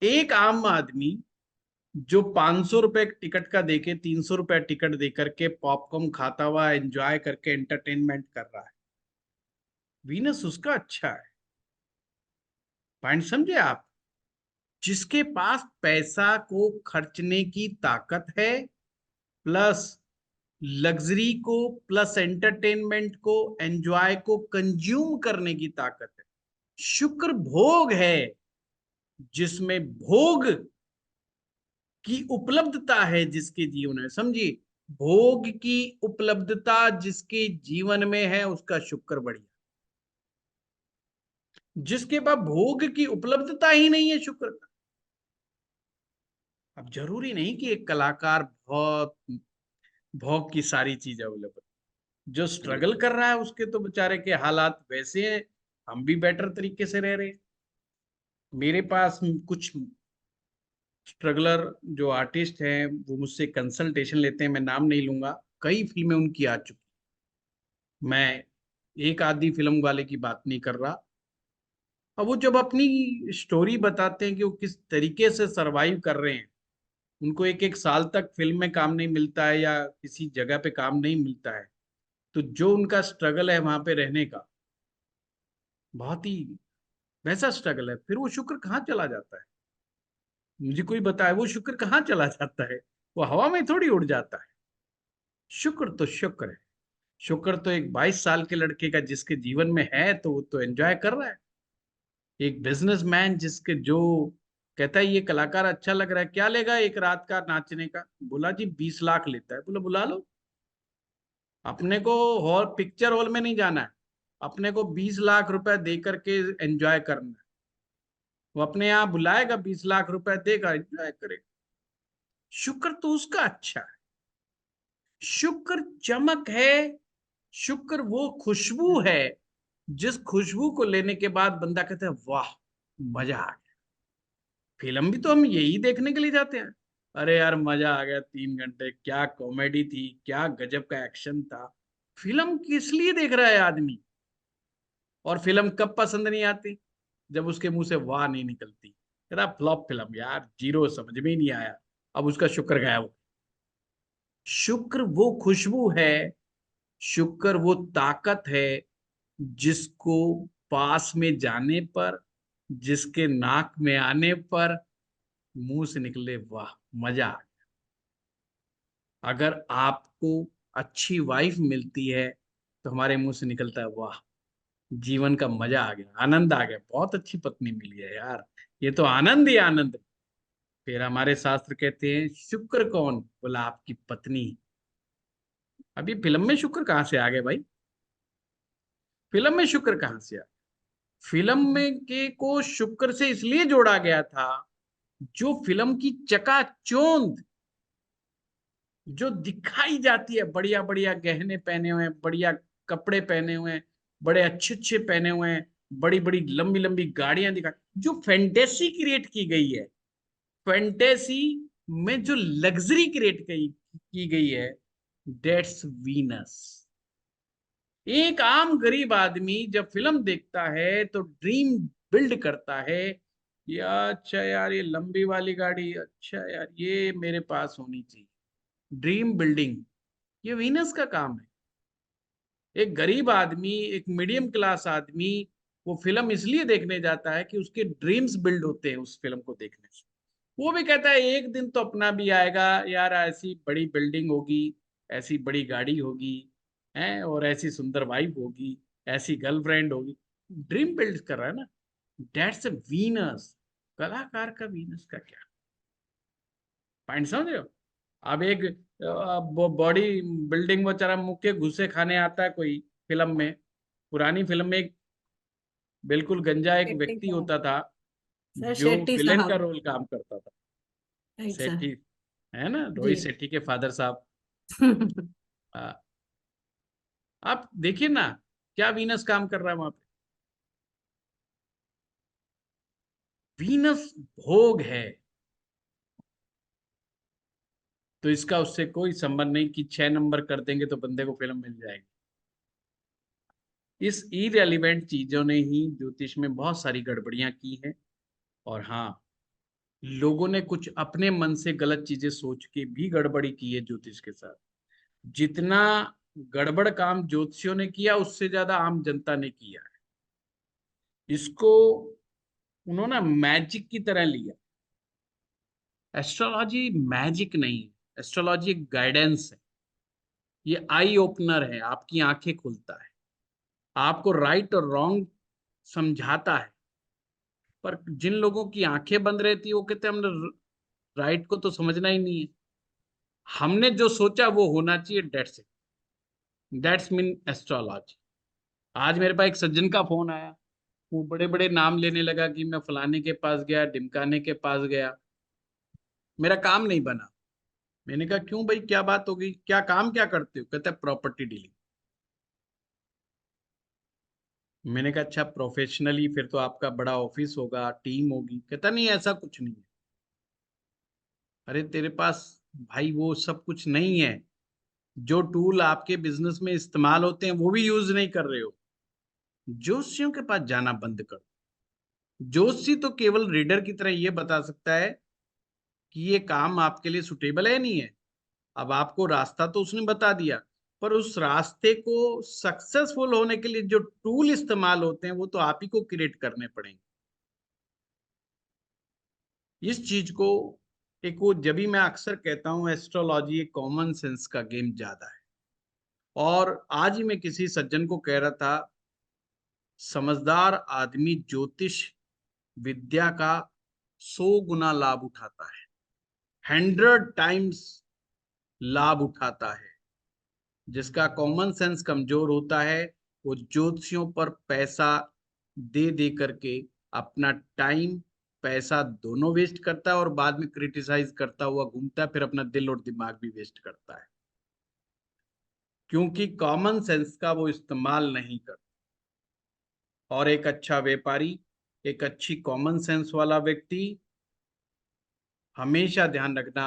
एक आम आदमी जो 500 रुपए टिकट का देके 300 रुपए टिकट दे करके पॉपकॉर्न खाता हुआ एंजॉय करके एंटरटेनमेंट कर रहा है, वीनस उसका अच्छा है। पॉइंट समझे आप? जिसके पास पैसा को खर्चने की ताकत है, प्लस लग्जरी को, प्लस एंटरटेनमेंट को, एंजॉय को कंज्यूम करने की ताकत है। शुक्र भोग है, जिसमें भोग की उपलब्धता है जिसके जीवन में, समझिए, भोग की उपलब्धता जिसके जीवन में है उसका शुक्र बढ़िया। जिसके पास भोग की उपलब्धता ही नहीं है, शुक्र का। अब जरूरी नहीं कि एक कलाकार बहुत भोग की सारी चीज अवेलेबल। जो स्ट्रगल कर रहा है उसके तो बेचारे के हालात वैसे हैं। हम भी बेटर तरीके से रह रहे हैं। मेरे पास कुछ स्ट्रगलर जो आर्टिस्ट हैं वो मुझसे कंसल्टेशन लेते हैं, मैं नाम नहीं लूंगा। कई फिल्में उनकी आ चुकी। मैं एक आधी फिल्म वाले की बात नहीं कर रहा। अब वो जब अपनी स्टोरी बताते हैं कि वो किस तरीके से सरवाइव कर रहे हैं, उनको एक एक साल तक फिल्म में काम नहीं मिलता है या किसी जगह पे काम नहीं मिलता है, तो जो उनका स्ट्रगल है वहां पे रहने का, बहुत ही वैसा स्ट्रगल है। फिर वो शुक्र कहाँ चला जाता है? मुझे कोई बताए वो शुक्र कहाँ चला जाता है? वो हवा में थोड़ी उड़ जाता है। शुक्र तो शुक्र है। शुक्र तो एक 22 साल के लड़के का जिसके जीवन में है, तो वो तो एंजॉय कर रहा है। एक बिजनेसमैन जिसके जो कहता है ये कलाकार अच्छा लग रहा है, क्या लेगा एक रात का नाचने का? बोला जी 20 लाख लेता है। बोला बुला लो। अपने को हॉल पिक्चर हॉल में नहीं जाना है, अपने को 20 लाख रुपए दे करके एंजॉय करना है। वो अपने यहाँ बुलाएगा, 20 लाख रुपए देगा, एंजॉय करेगा। शुक्र तो उसका अच्छा है। शुक्र चमक है। शुक्र वो खुशबू है जिस खुशबू को लेने के बाद बंदा कहता है वाह, मजा आ गया। फिल्म भी तो हम यही देखने के लिए जाते हैं। अरे यार मजा आ गया, 3 घंटे क्या कॉमेडी थी, क्या गजब का एक्शन था। फिल्म किस लिए देख रहा है आदमी? और फिल्म कब पसंद नहीं आती? जब उसके मुंह से वाह नहीं निकलती। कहता फ्लॉप फिल्म यार, जीरो, समझ में ही नहीं आया। अब उसका शुक्र गायब हो। शुक्र वो खुशबू है, शुक्र वो ताकत है जिसको पास में जाने पर, जिसके नाक में आने पर मुंह से निकले वाह, मजा आ गया। अगर आपको अच्छी वाइफ मिलती है तो हमारे मुंह से निकलता है वाह, जीवन का मजा आ गया, आनंद आ गया, बहुत अच्छी पत्नी मिली है यार, ये तो आनंद ही आनंद है। फिर हमारे शास्त्र कहते हैं शुक्र कौन? बोला आपकी पत्नी। अभी फिल्म में शुक्र कहाँ से आ गए भाई? फिल्म में शुक्र कहाँ से आ? फिल्म में के को शुक्र से इसलिए जोड़ा गया था, जो फिल्म की चकाचौंध जो दिखाई जाती है, बढ़िया बढ़िया गहने पहने हुए हैं, बढ़िया कपड़े पहने हुए हैं, बड़े अच्छे अच्छे पहने हुए हैं, बड़ी बड़ी लंबी लंबी गाड़ियां दिखा, जो फैंटेसी क्रिएट की गई है, फैंटेसी में जो लग्जरी क्रिएट की गई है, डेट्स वीनस। एक आम गरीब आदमी जब फिल्म देखता है तो ड्रीम बिल्ड करता है, या अच्छा यार ये लंबी वाली गाड़ी, अच्छा यार ये मेरे पास होनी चाहिए। ड्रीम बिल्डिंग, ये वीनस का काम है। एक गरीब आदमी, एक मीडियम क्लास आदमी, वो फिल्म इसलिए देखने जाता है कि उसके ड्रीम्स बिल्ड होते हैं उस फिल्म को देखने से। वो भी कहता है एक दिन तो अपना भी आएगा यार, ऐसी बड़ी बिल्डिंग होगी, ऐसी बड़ी गाड़ी होगी, है, और ऐसी सुंदर वाइफ होगी, ऐसी गर्लफ्रेंड होगी। ड्रीम बिल्ड कर रहा है ना। That's a Venus. कलाकार का वीनस का क्या पॉइंट समझ रहे हो? अब एक बॉडी बिल्डिंग, वो चरम मुक्के घुसे खाने आता है कोई फिल्म में, पुरानी फिल्म में एक बिल्कुल गंजा एक शेट्टी व्यक्ति साहब। होता था सर जो शेट्टी विलेन का साहब। रोल काम करता था। Right sir. सेठी, है ना, जी। रोहित सेठी के फादर साहब। आ, आप देखिए ना, क्या वीनस काम कर रहा है वहां पे? वीनस भोग है। तो इसका उससे कोई संबंध नहीं कि 6 नंबर कर देंगे तो बंदे को फिल्म मिल जाएगी। इस इरेलीवेंट चीजों ने ही ज्योतिष में बहुत सारी गड़बड़ियां की हैं। और हाँ, लोगों ने कुछ अपने मन से गलत चीजें सोच के भी गड़बड़ी की है ज्योतिष के साथ। जितना गड़बड़ काम ज्योतिषियों ने किया, उससे ज्यादा आम जनता ने किया है। इसको उन्होंने मैजिक की तरह लिया। एस्ट्रोलॉजी मैजिक नहीं है, एस्ट्रोलॉजी एक गाइडेंस है। ये आई ओपनर है, आपकी आंखें खुलता है, आपको राइट और रॉन्ग समझाता है। पर जिन लोगों की आंखें बंद रहती है वो कहते हैं हमने राइट को तो समझना ही नहीं है, हमने जो सोचा वो होना चाहिए, दैट्स मीन एस्ट्रोलॉजी। आज मेरे पास एक सज्जन का फोन आया, वो बड़े बड़े नाम लेने लगा कि मैं फलाने के पास गया, ढिमकाने के पास गया, मेरा काम नहीं बना। मैंने कहा क्यों भाई, क्या बात हो गई, क्या काम क्या करते हो? कहता है प्रॉपर्टी डीलिंग। मैंने कहा अच्छा, प्रोफेशनली फिर तो आपका बड़ा ऑफिस होगा, टीम होगी। कहता नहीं, ऐसा कुछ नहीं है। अरे तेरे पास भाई वो सब कुछ नहीं है। जो टूल आपके बिजनेस में इस्तेमाल होते हैं वो भी यूज नहीं कर रहे हो। जोशियों के पास जाना बंद कर दो। जोशी तो केवल रीडर की तरह ये बता सकता है कि ये काम आपके लिए सुटेबल है नहीं है। अब आपको रास्ता तो उसने बता दिया, पर उस रास्ते को सक्सेसफुल होने के लिए जो टूल इस्तेमाल होते हैं वो तो आप ही को क्रिएट करने पड़ेंगे। इस चीज को एक वो जब भी मैं अक्सर कहता हूं एस्ट्रोलॉजी एक कॉमन सेंस का गेम ज्यादा है। और आज ही मैं किसी सज्जन को कह रहा था, समझदार आदमी ज्योतिष विद्या का 100 गुना लाभ उठाता है, 100 टाइम्स लाभ उठाता है। जिसका कॉमन सेंस कमजोर होता है वो ज्योतिषियों पर पैसा दे दे करके अपना टाइम पैसा दोनों वेस्ट करता है और बाद में क्रिटिसाइज करता हुआ घूमता है, फिर अपना दिल और दिमाग भी वेस्ट करता है, क्योंकि कॉमन सेंस का वो इस्तेमाल नहीं करता। और एक अच्छा व्यापारी, एक अच्छी कॉमन सेंस वाला व्यक्ति हमेशा ध्यान रखना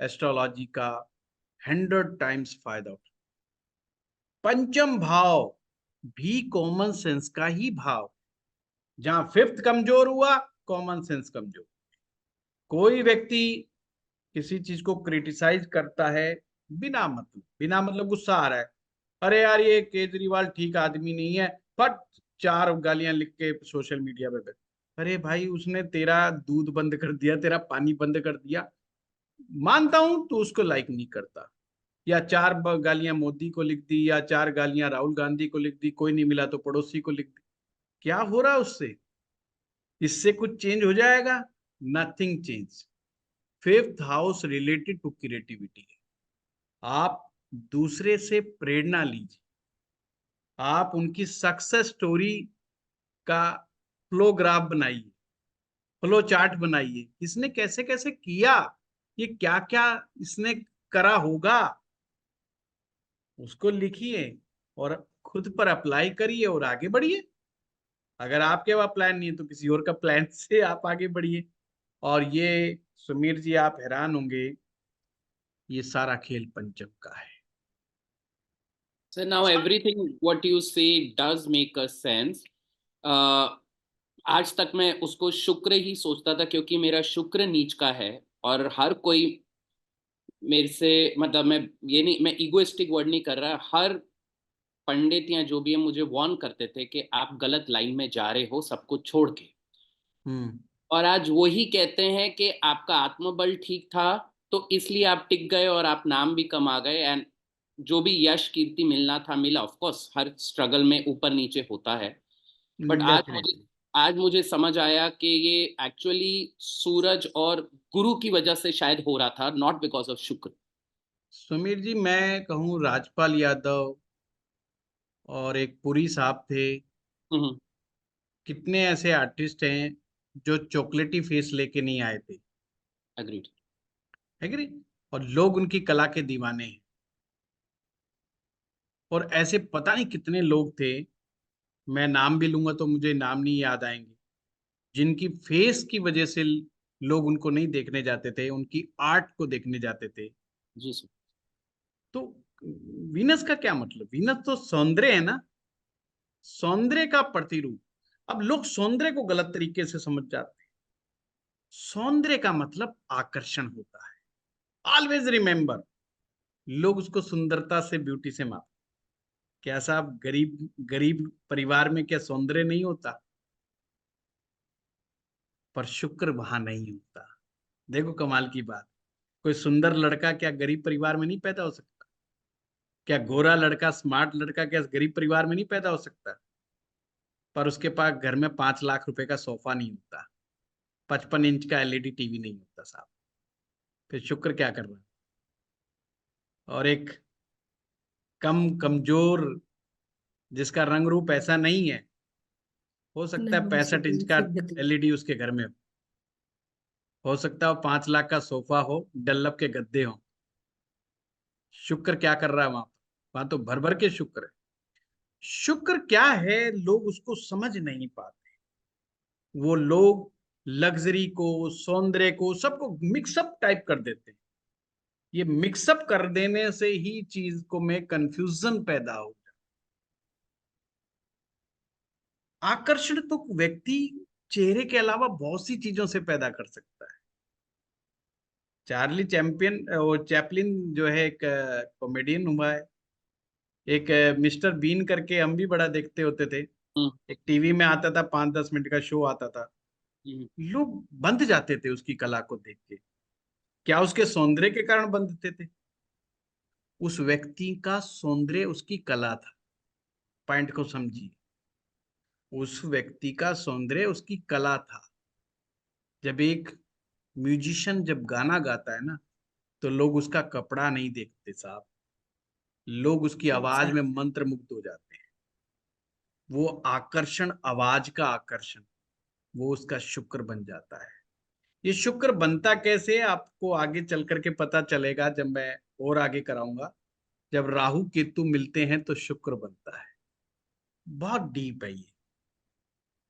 एस्ट्रोलॉजी का 100 टाइम्स फायदा उठा। पंचम भाव भी कॉमन सेंस का ही भाव। जहां फिफ्थ कमजोर हुआ, कॉमन सेंस कमजोर। कोई व्यक्ति किसी चीज को क्रिटिसाइज करता है बिना मतलब गुस्सा आ रहा है, अरे यार ये केजरीवाल ठीक आदमी नहीं है, फट 4 गालियां लिख के सोशल मीडिया पे। अरे भाई उसने तेरा दूध बंद कर दिया, तेरा पानी बंद कर दिया, मानता हूं तू उसको लाइक नहीं करता। या 4 गालियां मोदी को लिख दी, या 4 गालियां राहुल गांधी को लिख दी, कोई नहीं मिला तो पड़ोसी को लिख दी। क्या हो रहा है उससे? इससे कुछ चेंज हो जाएगा? Nothing change. Fifth house related to creativity है। आप दूसरे से प्रेरणा लीजिए, आप उनकी सक्सेस स्टोरी का फ्लो ग्राफ बनाइए, फ्लो चार्ट बनाइए, इसने कैसे कैसे किया, ये क्या क्या इसने करा होगा, उसको लिखिए और खुद पर अप्लाई करिए और आगे बढ़िए। अगर आपके पास प्लान नहीं है तो किसी और का प्लान से आप आगे बढ़िए। और ये सुमीर जी आप हैरान होंगे, ये सारा खेल पंचम का है। So now everything what you say does make a sense. आज तक मैं उसको शुक्र ही सोचता था क्योंकि मेरा शुक्र नीच का है। और हर कोई मेरे से, मतलब मैं ये नहीं, मैं इगोइस्टिक वर्ड नहीं कर रहा, हर पंडित या जो भी है मुझे वार्न करते थे कि आप गलत लाइन में जा रहे हो सब कुछ छोड़ के। हम्म। और आज वही कहते हैं कि आपका आत्मबल ठीक था तो इसलिए आप टिक गए और आप नाम भी कमा गए। एंड जो भी यश कीर्ति मिलना था मिला। ऑफ कोर्स हर स्ट्रगल में ऊपर नीचे होता है। But definitely. आज मुझे समझ आया कि ये एक्चुअली सूरज और गुरु की वजह से शायद हो रहा था, नॉट बिकॉज ऑफ शुक्र। सुमीर जी मैं कहूँ राजपाल यादव और एक पुरी साहब थे, हम्म। कितने ऐसे आर्टिस्ट हैं जो चॉकलेटी फेस लेके नहीं आए थे, अग्रीड। है कि नहीं? और लोग उनकी कला के दीवाने हैं। और ऐसे पता नहीं कितने लोग थे, मैं नाम भी लूंगा तो मुझे नाम नहीं याद आएंगे, जिनकी फेस की वजह से लोग उनको नहीं देखने जाते थे, उनकी आर्ट को देखने जाते थे। जी सर। तो वीनस का क्या मतलब? वीनस तो सौंदर्य है ना, सौंदर्य का प्रतिरूप। अब लोग सौंदर्य को गलत तरीके से समझ जाते हैं। सौंदर्य का मतलब आकर्षण होता है। ऑलवेज रिमेंबर, लोग उसको सुंदरता से, ब्यूटी से मापते। क्या साहब गरीब गरीब परिवार में क्या सौंदर्य नहीं होता? पर शुक्र वहां नहीं होता। देखो कमाल की बात, कोई सुंदर लड़का क्या गरीब परिवार में नहीं पैदा हो सकता? क्या गोरा लड़का, स्मार्ट लड़का क्या गरीब परिवार में नहीं पैदा हो सकता? पर उसके पास घर में 5 लाख रुपए का सोफा नहीं होता, 55 इंच का एलईडी टीवी नहीं होता साहब। फिर शुक्र क्या कर रहा है? और एक कमजोर, जिसका रंग रूप ऐसा नहीं है, हो सकता है 65 इंच का एलईडी उसके घर में हो सकता है 5 लाख का सोफा हो, डल्लप के गद्दे हो। शुक्र क्या कर रहा है वहां? वहां तो भर भर के शुक्र है। शुक्र क्या है लोग उसको समझ नहीं पाते। वो लोग लग्जरी को, सौंदर्य को, सबको मिक्सअप टाइप कर देते हैं। ये मिक्सअप कर देने से ही चीज को में कंफ्यूजन पैदा हो। आकर्षण तो व्यक्ति चेहरे के अलावा बहुत सी चीजों से पैदा कर सकता है। चार्ली चैंपियन वो चैपलिन जो है एक कॉमेडियन हुआ है। एक मिस्टर बीन करके हम भी बड़ा देखते होते थे, हम्म, एक टीवी में आता था, 5-10 मिनट का शो आता था। हम्म, लोग बंध जाते थे उसकी कला को देख के। क्या उसके सौंदर्य के कारण बंधते थे? उस व्यक्ति का सौंदर्य उसकी कला था। पॉइंट को समझिए, उस व्यक्ति का सौंदर्य उसकी कला था। जब एक म्यूजिशियन जब गाना गाता है ना, तो लोग उसका कपड़ा नहीं देखते साहब, लोग उसकी आवाज में मंत्र मुग्ध हो जाते हैं। वो आकर्षण, आवाज का आकर्षण, वो उसका शुक्र बन जाता है। ये शुक्र बनता कैसे आपको आगे चल करके पता चलेगा, जब मैं और आगे कराऊंगा। जब राहु केतु मिलते हैं तो शुक्र बनता है। बहुत डीप है ये,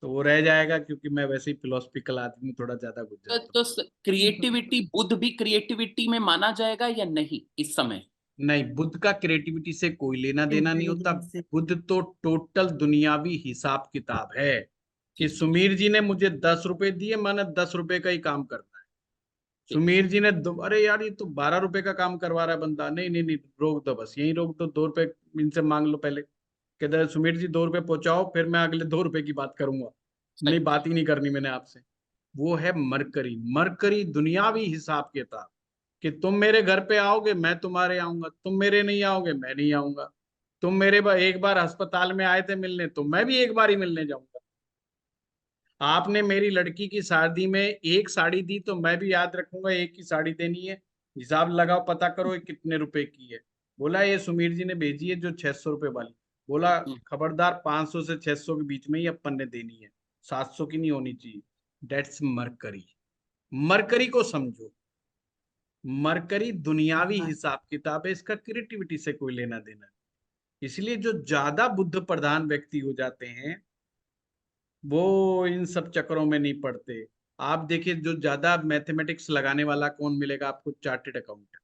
तो वो रह जाएगा, क्योंकि मैं वैसे ही फिलोसफिकल आदमी हूँ, थोड़ा ज्यादा घुस जाता हूँ। तो क्रिएटिविटी, बुध भी क्रिएटिविटी में माना जाएगा या नहीं इस समय? नहीं, बुद्ध का क्रिएटिविटी से कोई लेना देना नहीं होता। बुद्ध तो टोटल दुनियावी हिसाब किताब है कि सुमीर जी ने मुझे 10 रुपए दिए, मैंने 10 रुपए का ही काम करना है। सुमीर जी ने अरे यार ये तो 12 रुपए का काम करवा रहा है बंदा, नहीं नहीं नहीं, रोक दो, बस यही रोक दो, 2 रुपए इनसे मांग लो पहले। कहते हैं सुमीर जी 2 रुपए पहुंचाओ, फिर मैं अगले 2 रुपए की बात करूंगा। नहीं, बात ही नहीं करनी मैंने आपसे। वो है मरकरी। मरकरी दुनियावी हिसाब किताब, कि तुम मेरे घर पे आओगे मैं तुम्हारे आऊंगा, तुम मेरे नहीं आओगे मैं नहीं आऊंगा। तुम मेरे एक बार अस्पताल में आए थे मिलने, तो मैं भी एक बार ही मिलने जाऊंगा। आपने मेरी लड़की की शादी में एक साड़ी दी, तो मैं भी याद रखूंगा एक ही साड़ी देनी है। हिसाब लगाओ, पता करो ये कितने रुपए की है। बोला ये सुमीर जी ने भेजी है जो 600 रुपए वाली। बोला खबरदार, 500 से 600 के बीच में ही अपन ने देनी है, 700 की नहीं होनी चाहिए। Dates mercury. मरकरी को समझो। मरकरी दुनियावी हिसाब किताब है, इसका क्रिएटिविटी से कोई लेना देना नहीं। इसलिए जो ज्यादा बुद्ध प्रधान व्यक्ति हो जाते हैं, वो इन सब चक्करों में नहीं पड़ते। आप देखिए, जो ज्यादा मैथमेटिक्स लगाने वाला कौन मिलेगा आपको? चार्टेड अकाउंट,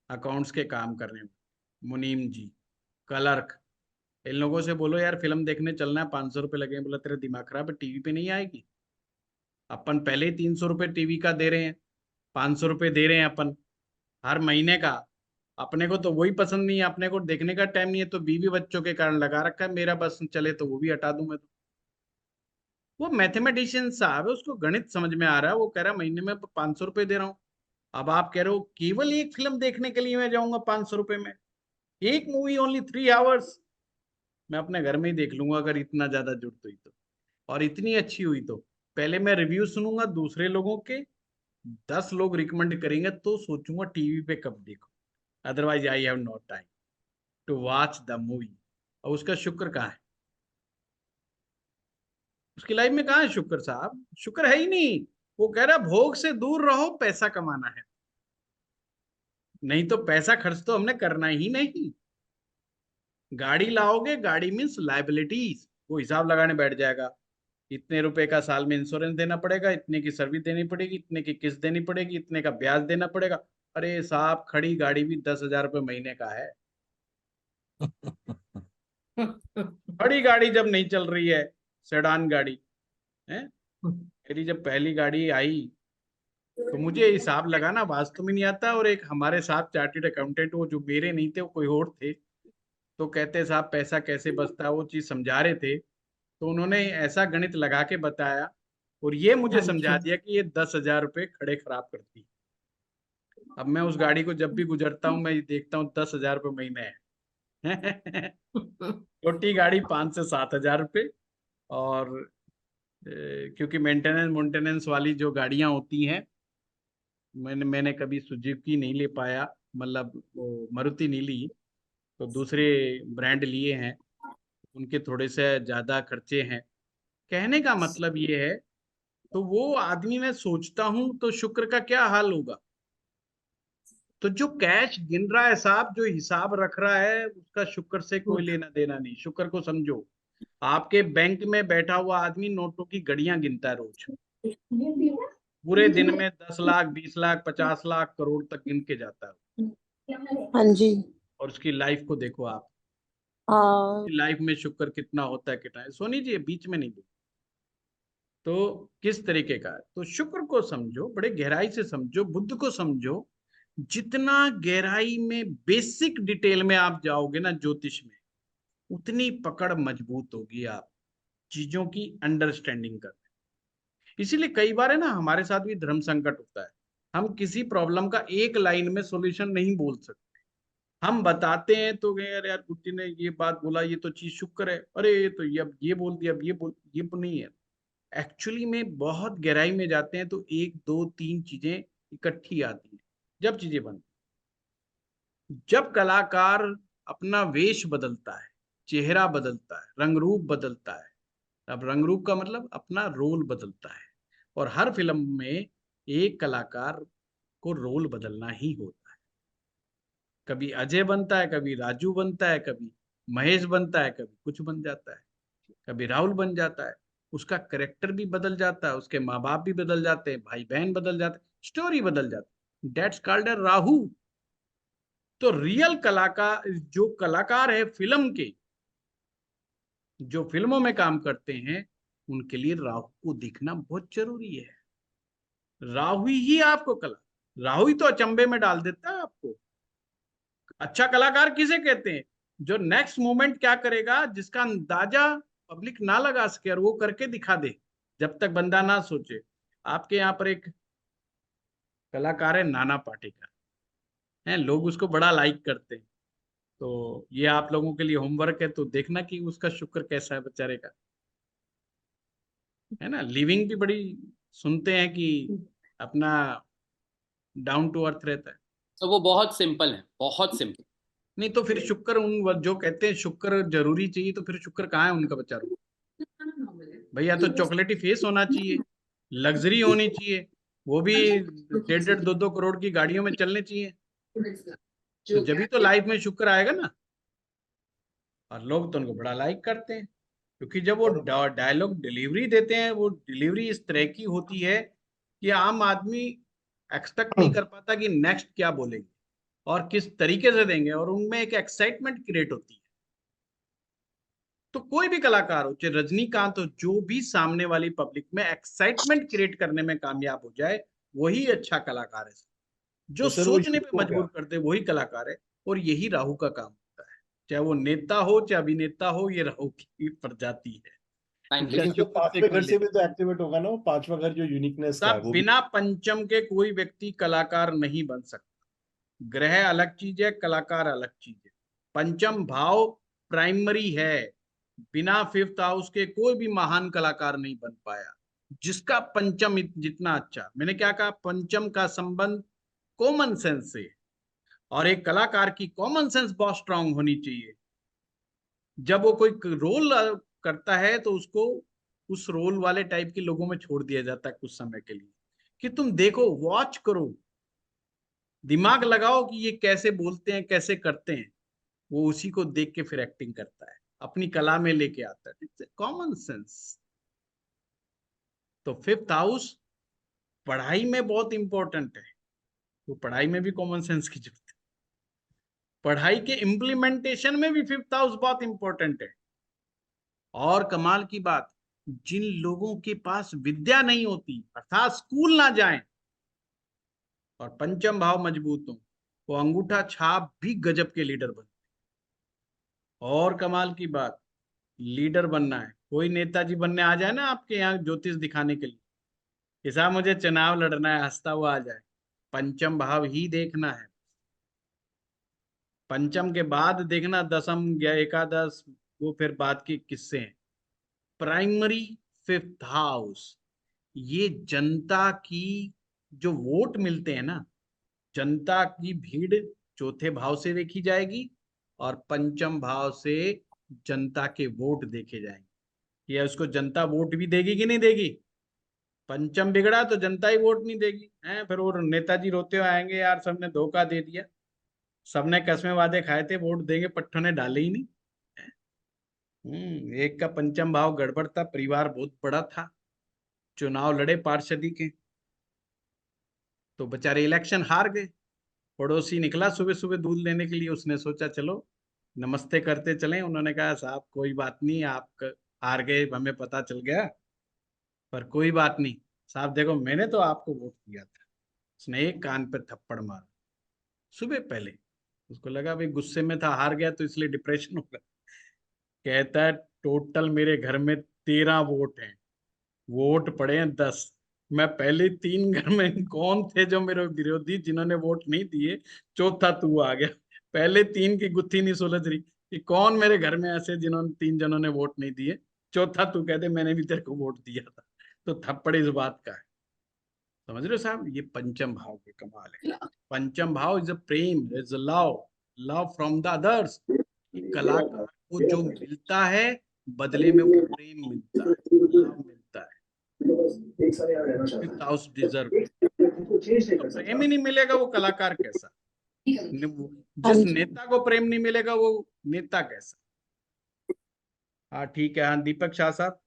अकाउंट्स के काम करने में, मुनीम जी, क्लर्क। इन लोगों से बोलो यार फिल्म देखने चलना है, 500 रुपये लगे, बोला तेरा दिमाग खराब है, टीवी पे नहीं आएगी। अपन पहले ही 300 रुपये टीवी का दे रहे हैं, 500 रुपये दे रहे हैं अपन हर महीने का। अपने को तो वही पसंद नहीं है, अपने को देखने का टाइम नहीं है, तो बीवी बच्चों के कारण लगा रखा है। मेरा बस चले तो वो भी हटा दूं मैं तो। वो मैथमेटिशियन साहब है, उसको गणित समझ में आ रहा है, वो कह रहा है महीने में 500 रुपये दे रहा हूँ। अब आप कह रहे हो केवल एक फिल्म देखने के लिए मैं जाऊंगा 500 रुपये में, एक मूवी ओनली 3 आवर्स। मैं अपने घर में ही देख लूंगा अगर इतना ज्यादा जरूरत हुई तो, और इतनी अच्छी हुई तो। पहले मैं रिव्यू सुनूंगा दूसरे लोगों के, 10 लोग रिकमेंड करेंगे तो सोचूंगा टीवी पे कब देखो, otherwise I have no time to watch the movie. और उसका शुक्र कहाँ है? उसकी लाइफ में कहाँ है शुक्र साहब? शुक्र है ही नहीं। वो कह रहा भोग से दूर रहो, पैसा कमाना है। नहीं तो पैसा खर्च तो हमने करना ही नहीं। गाड़ी लाओगे, गाड़ी मीन्स लाइबिलिटीज, वो हिसाब लगाने बैठ जाएगा। इतने रुपए का साल में इंश्योरेंस देना पड़ेगा, इतने की सर्विस देनी पड़ेगी, इतने की किस्त देनी पड़ेगी, इतने का ब्याज देना पड़ेगा। अरे साहब, खड़ी गाड़ी भी 10,000 रुपये महीने का है। खड़ी गाड़ी जब नहीं चल रही है, सेडान गाड़ी है। मेरी जब पहली गाड़ी आई, तो मुझे हिसाब लगाना वास्तव में नहीं आता। और एक हमारे साथ चार्टेड अकाउंटेंट, वो जो मेरे नहीं थे, वो कोई और थे, तो कहते साहब पैसा कैसे बचता है, वो चीज समझा रहे थे। तो उन्होंने ऐसा गणित लगा के बताया, और ये मुझे समझा दिया कि ये 10,000 रुपये खड़े खराब करती है। अब मैं उस गाड़ी को जब भी गुजरता हूँ, मैं देखता हूँ 10,000 रुपये महीने है। छोटी गाड़ी 5 से 7 हजार रुपये। और क्योंकि मेंटेनेंस मेंटेनेंस वाली जो गाड़ियां होती हैं, मैंने कभी सुजुकी नहीं ले पाया, मतलब वो मारुति नहीं ली, तो दूसरे ब्रांड लिए हैं, उनके थोड़े से ज्यादा खर्चे हैं। कहने का मतलब ये है, तो वो आदमी मैं सोचता हूं तो शुक्र का क्या हाल होगा। तो जो कैश गिन रहा है साहब, जो हिसाब रख रहा है, उसका शुक्र से कोई लेना देना नहीं। शुक्र को समझो। आपके बैंक में बैठा हुआ आदमी नोटों की घड़ियां गिनता है रोज, पूरे दिन में 10 लाख 20 लाख 50 लाख करोड़ तक गिन के जाता है। हाँ जी। और उसकी लाइफ को देखो आप, लाइफ में शुक्र कितना होता है कितना है। सोनी जी बीच में नहीं बोल। तो किस तरीके का है, तो शुक्र को समझो, बड़े गहराई से समझो, बुद्ध को समझो। जितना गहराई में बेसिक डिटेल में आप जाओगे ना ज्योतिष में, उतनी पकड़ मजबूत होगी आप चीजों की अंडरस्टैंडिंग कर। इसीलिए कई बार है ना हमारे साथ भी धर्म संकट होता है। हम किसी प्रॉब्लम का एक लाइन में सॉल्यूशन नहीं बोल सकते। हम बताते हैं तो कहें, अरे यार गुरुजी ने ये बात बोला, ये तो चीज शुक्र है, अरे ये तो ये अब ये बोल दिया, अब ये नहीं है। एक्चुअली में बहुत गहराई में जाते हैं तो एक दो तीन चीजें इकट्ठी आती हैं जब चीजें बनती। जब कलाकार अपना वेश बदलता है, चेहरा बदलता है, रंग रूप बदलता है। अब रंग रूप का मतलब अपना रोल बदलता है। और हर फिल्म में एक कलाकार को रोल बदलना ही होता है। कभी अजय बनता है, कभी राजू बनता है, कभी महेश बनता है, कभी कुछ बन जाता है, कभी राहुल बन जाता है। उसका करेक्टर भी बदल जाता है, उसके माँ बाप भी बदल जाते हैं, भाई बहन बदल जाते हैं, स्टोरी बदल जाती है। That's called a Rahu. तो रियल कलाकार, जो कलाकार है फिल्म के, जो फिल्मों में काम करते हैं, उनके लिए राहु को दिखना बहुत जरूरी है। राहु ही आपको राहु ही तो अचंभे में डाल देता है आपको। अच्छा कलाकार किसे कहते हैं? जो नेक्स्ट मोमेंट क्या करेगा, जिसका अंदाजा पब्लिक ना लगा सके और वो करके दिखा दे, जब तक बंदा ना सोचे। आपके यहाँ पर एक कलाकार है नाना पाटेकर, हैं लोग उसको बड़ा लाइक करते हैं। तो ये आप लोगों के लिए होमवर्क है, तो देखना कि उसका शुक्र कैसा है बेचारे का, है ना। लिविंग भी बड़ी सुनते हैं कि अपना डाउन टू अर्थ रहता है। तो वो बहुत सिंपल है, बहुत सिंपल। नहीं तो फिर शुक्र, उन जो कहते हैं शुक्र जरूरी चाहिए, तो फिर शुक्र कहाँ है उनका बेचारों? भैया तो चॉकलेटी फेस होना चाहिए, लग्जरी होनी चाहिए, वो भी 1.5-2 करोड़ की गाड़ियों में चलने चाहिए, तो जब भी तो लाइफ में शुक्र आएगा ना। और लोग तो उनको बड़ा लाइक करते हैं, क्योंकि जब वो डायलॉग डिलीवरी देते हैं, वो डिलीवरी इस तरह की होती है कि आम आदमी एक्सपेक्ट नहीं कर पाता कि नेक्स्ट क्या बोलेंगे और किस तरीके से देंगे, और उनमें एक एक्साइटमेंट क्रिएट होती है। तो कोई भी कलाकार हो, चाहे रजनीकांत हो, जो भी सामने वाली पब्लिक में एक्साइटमेंट क्रिएट करने में कामयाब हो जाए, वही अच्छा कलाकार है। जो तो सर वो सोचने पे शुक्र हो मजबूर गया। कर दे वही कलाकार है। और यही राहु का काम होता है, चाहे वो नेता हो चाहे अभिनेता हो, ये राहु की प्रजाति है। थैंक यू इसका लेकिन सर। सर शुक्र पांचवें घर देखना से लेना। भी तो एक्टिवेट होगा ना, वो पांचवा घर जो यूनिकनेस का है सब वो भी। बिना पंचम के कोई व्यक्ति कलाकार नहीं बन सकता। ग्रह अलग चीज है, कलाकार अलग चीज है। पंचम भाव प्राइमरी है। बिना फिफ्थ हाउस के कोई भी महान कलाकार नहीं बन पाया। जिसका पंचम जितना अच्छा, मैंने क्या कहा, पंचम का संबंध कॉमन सेंस से। और एक कलाकार की कॉमन सेंस बहुत स्ट्रांग होनी चाहिए। जब वो कोई रोल करता है तो उसको उस रोल वाले टाइप के लोगों में छोड़ दिया जाता है कुछ समय के लिए, कि तुम देखो, वॉच करो, दिमाग लगाओ कि ये कैसे बोलते हैं, कैसे करते हैं। वो उसी को देख के फिर एक्टिंग करता है, अपनी कला में लेके आता है। It's common sense. तो फिफ्थ हाउस पढ़ाई में बहुत इंपॉर्टेंट है, तो पढ़ाई में भी कॉमन सेंस की जरूरत है। पढ़ाई के इम्प्लीमेंटेशन में भी फिफ्थ हाउस बहुत इंपॉर्टेंट है। और कमाल की बात, जिन लोगों के पास विद्या नहीं होती, अर्थात स्कूल ना जाएं, और पंचम भाव मजबूत हो, वो अंगूठा छाप भी गजब के लीडर बन। और कमाल की बात, लीडर बनना है, कोई नेताजी बनने आ जाए ना आपके यहाँ ज्योतिष दिखाने के लिए कि साहब मुझे चुनाव लड़ना है, हंसता हुआ आ जाए, पंचम भाव ही देखना है। पंचम के बाद देखना दसम या एकादश, वो फिर बाद के किस्से हैं। प्राइमरी फिफ्थ हाउस, ये जनता की जो वोट मिलते हैं ना, जनता की भीड़ चौथे भाव से देखी जाएगी, और पंचम भाव से जनता के वोट देखे जाएंगे। ये उसको जनता वोट भी देगी कि नहीं देगी? पंचम बिगड़ा तो जनता ही वोट नहीं देगी, हैं? फिर वो नेताजी रोते हुए आएंगे, यार सबने धोखा दे दिया, सबने कस्में वादे खाए थे, वोट देंगे, पट्टों ने डाले ही नहीं। एक का पंचम भाव गड़बड़ था, परिवार बहुत बड़ा था, चुनाव लड़े पार्षदी के, तो बेचारे इलेक्शन हार गए। पड़ोसी निकला सुबह सुबह दूध लेने के लिए, उसने सोचा चलो नमस्ते करते चले। उन्होंने कहा साहब कोई बात नहीं, आप हार गए, हमें पता चल गया, पर कोई बात नहीं साहब, देखो मैंने तो आपको वोट दिया था। उसने एक कान पे थप्पड़ मारा सुबह पहले। उसको लगा भाई गुस्से में था, हार गया तो इसलिए डिप्रेशन होगा। कहता है टोटल मेरे घर में 13 वोट हैं, वोट पड़े हैं 10। मैं पहले 3 घर में कौन थे जो मेरे विरोधी जिन्होंने वोट नहीं दिए, चौथा तू आ गया। पहले 3 की गुत्थी नहीं सुलझ रही कि कौन मेरे घर में ऐसे जिन्होंने 3 जनों ने वोट नहीं दिए, चौथा तू कहते मैंने भी तेरे को वोट दिया था। तो थप्पड़ इस बात का है। समझ रहे हो साहब, ये पंचम भाव के कमाल है। पंचम भाव is a Prem, is a love, love from the others. कलाकार को जो मिलता है बदले में वो प्रेम मिलता है, लव मिलता है। Fifth house deserve. तो प्रेम ही नहीं मिलेगा वो कलाकार कैसा? हाँ जिस जी। नेता को प्रेम नहीं मिलेगा वो नेता कैसा? हाँ ठीक है। हाँ दीपक शाह साहब।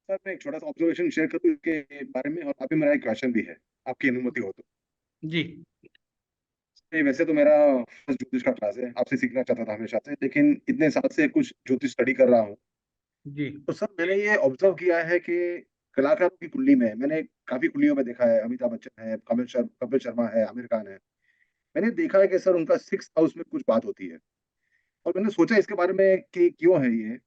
सर मैं एक छोटा सा ऑब्जर्वेशन शेयर करूँ इसके बारे में, और अभी मेरा एक क्वेश्चन भी है, आपकी अनुमति हो तो। जी वैसे तो मेरा फर्स्ट ज्योतिष का क्लास है, आपसे सीखना चाहता था हमेशा से, लेकिन इतने साल से कुछ ज्योतिष स्टडी कर रहा हूँ। जी तो सर मैंने ये ऑब्जर्व किया है कि कलाकारों की कुंडली में, मैंने काफी कुंडलियों में देखा है, अमिताभ बच्चन है, कपिल शर्मा है, आमिर खान है, मैंने देखा है कि सर उनका 6th हाउस में कुछ बात होती है। और मैंने सोचा इसके बारे में कि क्यों है ये।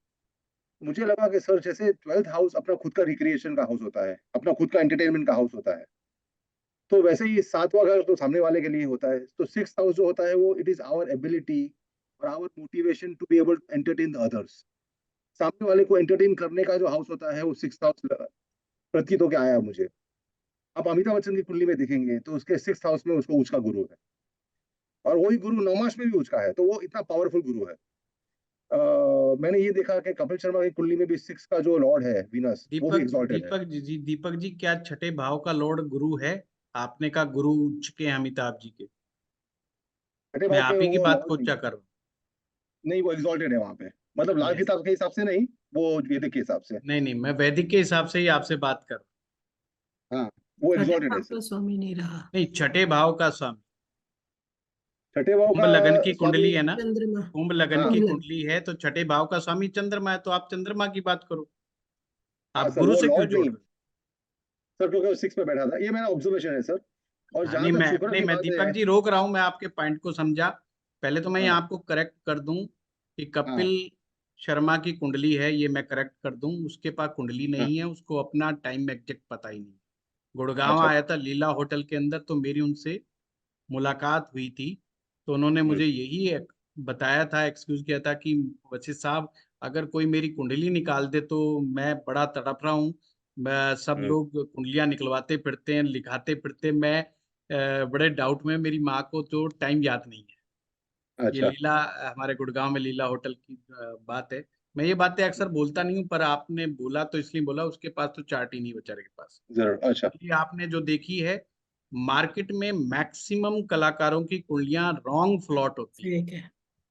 मुझे लगा कि सर जैसे 12th हाउस अपना खुद का रिक्रिएशन का हाउस होता है, अपना खुद का एंटरटेनमेंट का हाउस होता है, तो वैसे ही 7वां घर तो सामने वाले के लिए होता है। तो 6th हाउस जो होता है वो इट इज आवर एबिलिटी और our motivation to be able to entertain the others. सामने वाले को एंटरटेन करने का जो हाउस होता है वो 6th हाउस प्रतीत होकर आया मुझे। अब अमिताभ बच्चन की कुंडली में देखेंगे तो उसके 6th हाउस में उसको उच्च का गुरु है, और वही गुरु नौमास में भी उच्च का है, तो वो इतना पावरफुल गुरु है। मैंने ये देखा कि कपिल शर्मा की कुंडली में भी 6 का जो लॉर्ड है वीनस, वो भी दीपक एग्जॉल्टेड है। दीपक जी क्या छठे भाव का लॉर्ड गुरु है? आपने कहा गुरु उच्च के हैं अमिताभ जी के। छठे मैं भाव आप के ही की वो बात लॉर्ड को नहीं क्या है। कर रहा हूँ? नहीं, वो एग्जॉल्टेड है वहां पे, मतलब लाल यस। किताब के हिसाब से नहीं, वो वैदिक के हिसाब से। नहीं नहीं, मैं वैदिक के हिसाब से ही आपसे बात कर रहा हाँ, वो छठे एग्जॉल्टेड है भाव सर। का स्वामी नहीं रहा। हूँ। नहीं, छठे भाव का स्वामी। छठे भाव कुंभ का लगन की स्वामी। कुंडली है ना? चंद्रमा। कुंभ लगन हाँ की कुंभ लग्न। कुंडली है तो छठे भाव का स्वामी चंद्रमा है, तो आप चंद्रमा की बात करो। हाँ आप सर, गुरु वो से क्यों लॉर्ड जोड़ नहीं रहे हो? सर, क्योंकि वो 6 पे बैठा था, ये मेरा ऑब्जर्वेशन है सर। और हाँ, जहां तक शुक्र नहीं की मैं बात दीपक है। जी रोक रहा हूँ, मैं आपके पॉइंट को समझा। पहले तो मैं ये हाँ आपको करेक्ट कर दूं कि हाँ कपिल शर्मा की कुंडली है, ये मैं करेक्ट कर दूं। उसके पास कुंडली हाँ। नहीं है, उसको अपना टाइम एग्जैक्ट पता ही नहीं। गुड़गांव अच्छा आया अच्छा। था लीला होटल के अंदर, तो मेरी उनसे मुलाकात हुई थी। तो उन्होंने मुझे यही बताया था, एक्सक्यूज किया था कि वसीम साहब अगर कोई मेरी कुंडली निकाल दे तो मैं बड़ा तड़प रहा हूँ। मैं सब हम्म, लोग कुंडलियां निकलवाते फिरते हैं, लिखाते फिरते, मैं बड़े डाउट में, मेरी माँ को तो टाइम याद नहीं है। ये अच्छा। लीला, हमारे गुड़गांव में लीला होटल की बात है। मैं ये बातें अक्सर बोलता नहीं हूँ, पर आपने बोला तो इसलिए बोला। उसके पास तो चार्ट ही नहीं बेचारे के पास। जरूर। अच्छा। ये आपने जो देखी है, मार्केट में मैक्सिमम कलाकारों की कुंडलियां रॉन्ग फ्लॉट होती ठीक है।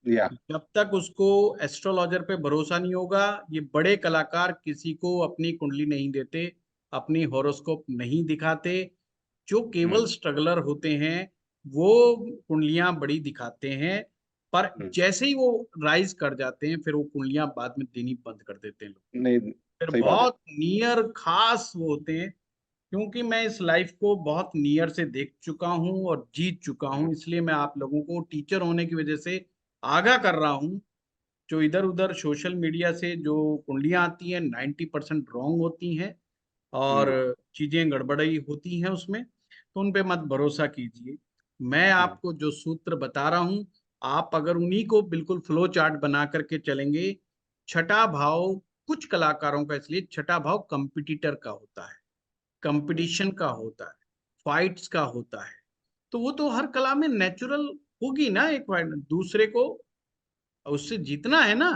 या। है। जब तक उसको एस्ट्रोलॉजर पे भरोसा नहीं होगा, ये बड़े कलाकार किसी को अपनी कुंडली नहीं देते, अपनी हॉरोस्कोप नहीं दिखाते। जो केवल स्ट्रगलर होते हैं वो कुंडलियां बड़ी दिखाते हैं, पर हम्म, जैसे ही वो राइज कर जाते हैं फिर वो कुंडलियां बाद में देनी बंद कर देते हैं लोग। नहीं, फिर सही बात है। बहुत नियर खास वो होते हैं। क्योंकि मैं इस लाइफ को बहुत नियर से देख चुका हूं और जीत चुका हूं, इसलिए मैं आप लोगों को टीचर होने की वजह से आगाह कर रहा हूं। जो इधर उधर सोशल मीडिया से जो कुंडलियां आती हैं 90% रॉन्ग होती हैं, और हम्म, चीजें गड़बड़ी होती हैं उसमें, तो उन पे मत भरोसा कीजिए। मैं हम्म, आपको जो सूत्र बता रहा हूं, आप अगर उन्हीं को बिल्कुल फ्लो चार्ट बना करके चलेंगे। छठा भाव कुछ कलाकारों का, इसलिए छठा भाव कंपिटिटर का होता है, कंपटीशन का होता है, फाइट्स का होता है। तो वो तो हर कला में नेचुरल होगी ना, एक फाइट दूसरे को उससे जीतना है ना।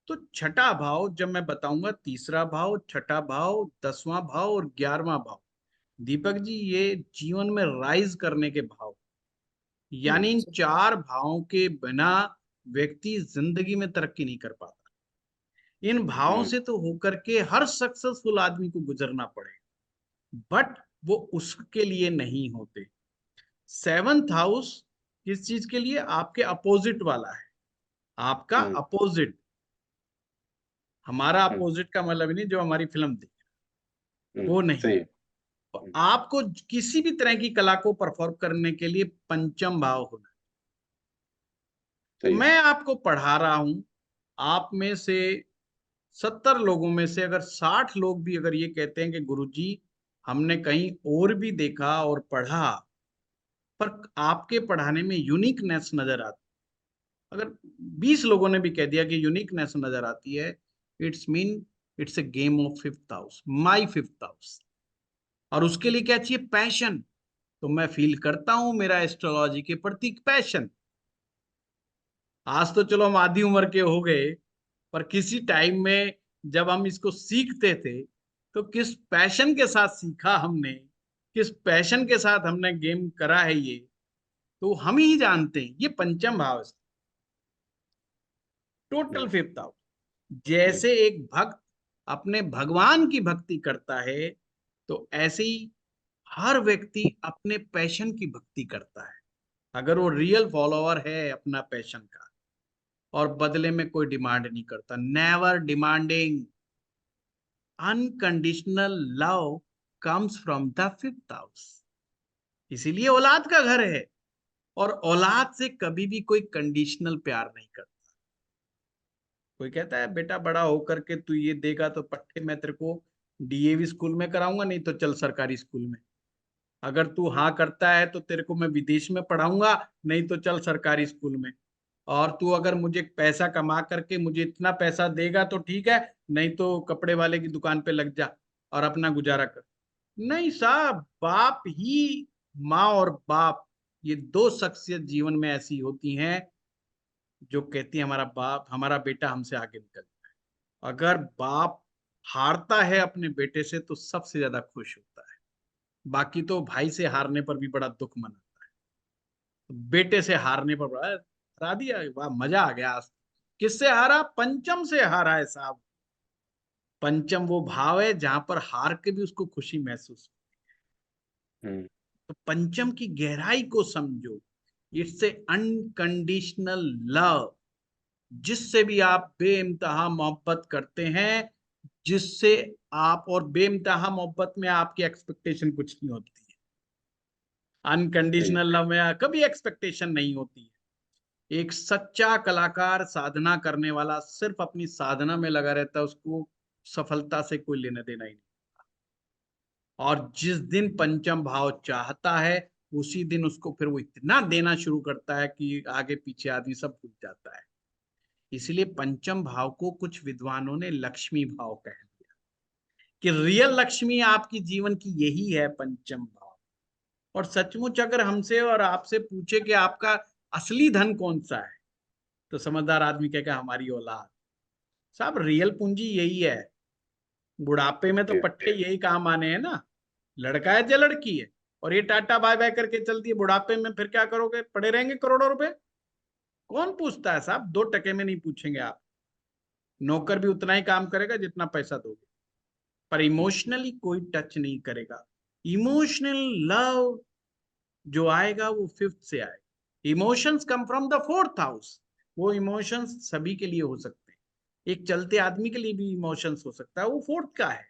तो छठा भाव जब मैं बताऊंगा, तीसरा भाव, छठा भाव, 10वां भाव और 11वां भाव, दीपक जी ये जीवन में राइज करने के भाव। यानी इन 4 भावों के बिना व्यक्ति जिंदगी में तरक्की नहीं कर पाता। इन भावों हम्म, से तो होकर के हर सक्सेसफुल आदमी को गुजरना पड़ेगा, बट वो उसके लिए नहीं होते। 7th हाउस किस चीज के लिए? आपके अपोजिट वाला है। आपका अपोजिट। हमारा हम्म। अपोजिट का मतलब नहीं जो हमारी फिल्म देख, वो नहीं। सही है। तो आपको किसी भी तरह की कला को परफॉर्म करने के लिए पंचम भाव होना। सही है। मैं आपको पढ़ा रहा हूं, आप में से 70 लोगों में से अगर 60 लोग भी अगर ये कहते हैं कि गुरुजी हमने कहीं और भी देखा और पढ़ा, पर आपके पढ़ाने में यूनिकनेस नजर आती, अगर 20 लोगों ने भी कह दिया कि यूनिकनेस नजर आती है, it's mean it's a game of fifth house, my fifth house. और उसके लिए क्या चाहिए? पैशन। तो मैं फील करता हूं मेरा एस्ट्रोलॉजी के प्रति पैशन। आज तो चलो हम आधी उम्र के हो गए, पर किसी टाइम में जब हम इसको सीखते थे तो किस पैशन के साथ सीखा हमने, किस पैशन के साथ हमने गेम करा है, ये तो हम ही जानते हैं। ये पंचम भाव है, टोटल फिफ्थ हाउस। जैसे एक भक्त अपने भगवान की भक्ति करता है, तो ऐसे ही हर व्यक्ति अपने पैशन की भक्ति करता है। अगर वो रियल फॉलोअर है अपना पैशन का, और बदले में कोई डिमांड नहीं करता, never demanding, unconditional love comes from the fifth house. इसीलिए औलाद का घर है, और औलाद से कभी भी कोई कंडीशनल प्यार नहीं करता। कोई कहता है बेटा बड़ा होकर के तू ये देगा तो पट्टे मैं तेरे को डीएवी स्कूल में कराऊंगा, नहीं तो चल सरकारी स्कूल में। अगर तू हाँ करता है तो तेरे को मैं विदेश में पढ़ाऊंगा, नहीं तो चल सरकारी स्कूल में। और तू अगर मुझे पैसा कमा करके मुझे इतना पैसा देगा तो ठीक है, नहीं तो कपड़े वाले की दुकान पे लग जा और अपना गुजारा कर। नहीं साहब, बाप ही, माँ और बाप, ये दो शख्सियत जीवन में ऐसी होती हैं जो कहती है हमारा बाप, हमारा बेटा हमसे आगे निकल जाए। अगर बाप हारता है अपने बेटे से तो सबसे ज्यादा खुश होता है। बाकी तो भाई से हारने पर भी बड़ा दुख मनाता है, बेटे से हारने पर बड़ा हरा दिया, वाह मजा आ गया आज। किससे हारा? पंचम से हारा है साहब। पंचम वो भाव है जहां पर हार के भी उसको खुशी महसूस हो। तो पंचम की गहराई को समझो। इट्स ए अनकंडीशनल लव, जिससे भी आप बेइंतहा मोहब्बत करते हैं, जिससे आप, और बेइंतहा मोहब्बत में आपकी एक्सपेक्टेशन कुछ नहीं होती है। अनकंडीशनल लव में कभी एक्सपेक्टेशन नहीं होती है। एक सच्चा कलाकार, साधना करने वाला, सिर्फ अपनी साधना में लगा रहता है, उसको सफलता से कोई लेना देना ही नहीं। और जिस दिन पंचम भाव चाहता है, उसी दिन उसको फिर वो इतना देना शुरू करता है कि आगे पीछे आदमी सब भूल जाता है। इसलिए पंचम भाव को कुछ विद्वानों ने लक्ष्मी भाव कह दिया, कि रियल लक्ष्मी आपकी जीवन की यही है, पंचम भाव। और सचमुच अगर हमसे और आपसे पूछे कि आपका असली धन कौन सा है, तो समझदार आदमी कहेगा हमारी औलाद। साहब रियल पूंजी यही है। बुढ़ापे में तो पट्टे यही काम आने हैं ना, लड़का है या लड़की है, और ये टाटा बाय बाय करके चलती है, बुढ़ापे में फिर क्या करोगे? पड़े रहेंगे करोड़ों रुपए। कौन पूछता है साहब? 2 टके में नहीं पूछेंगे आप। नौकर भी उतना ही काम करेगा जितना पैसा दोगे, पर इमोशनली कोई टच नहीं करेगा। इमोशनल लव जो आएगा वो फिफ्थ से आएगा। Emotions come from the fourth house. वो इमोशंस सभी के लिए हो सकते हैं, एक चलते आदमी के लिए भी इमोशंस हो सकता है, वो फोर्थ का है।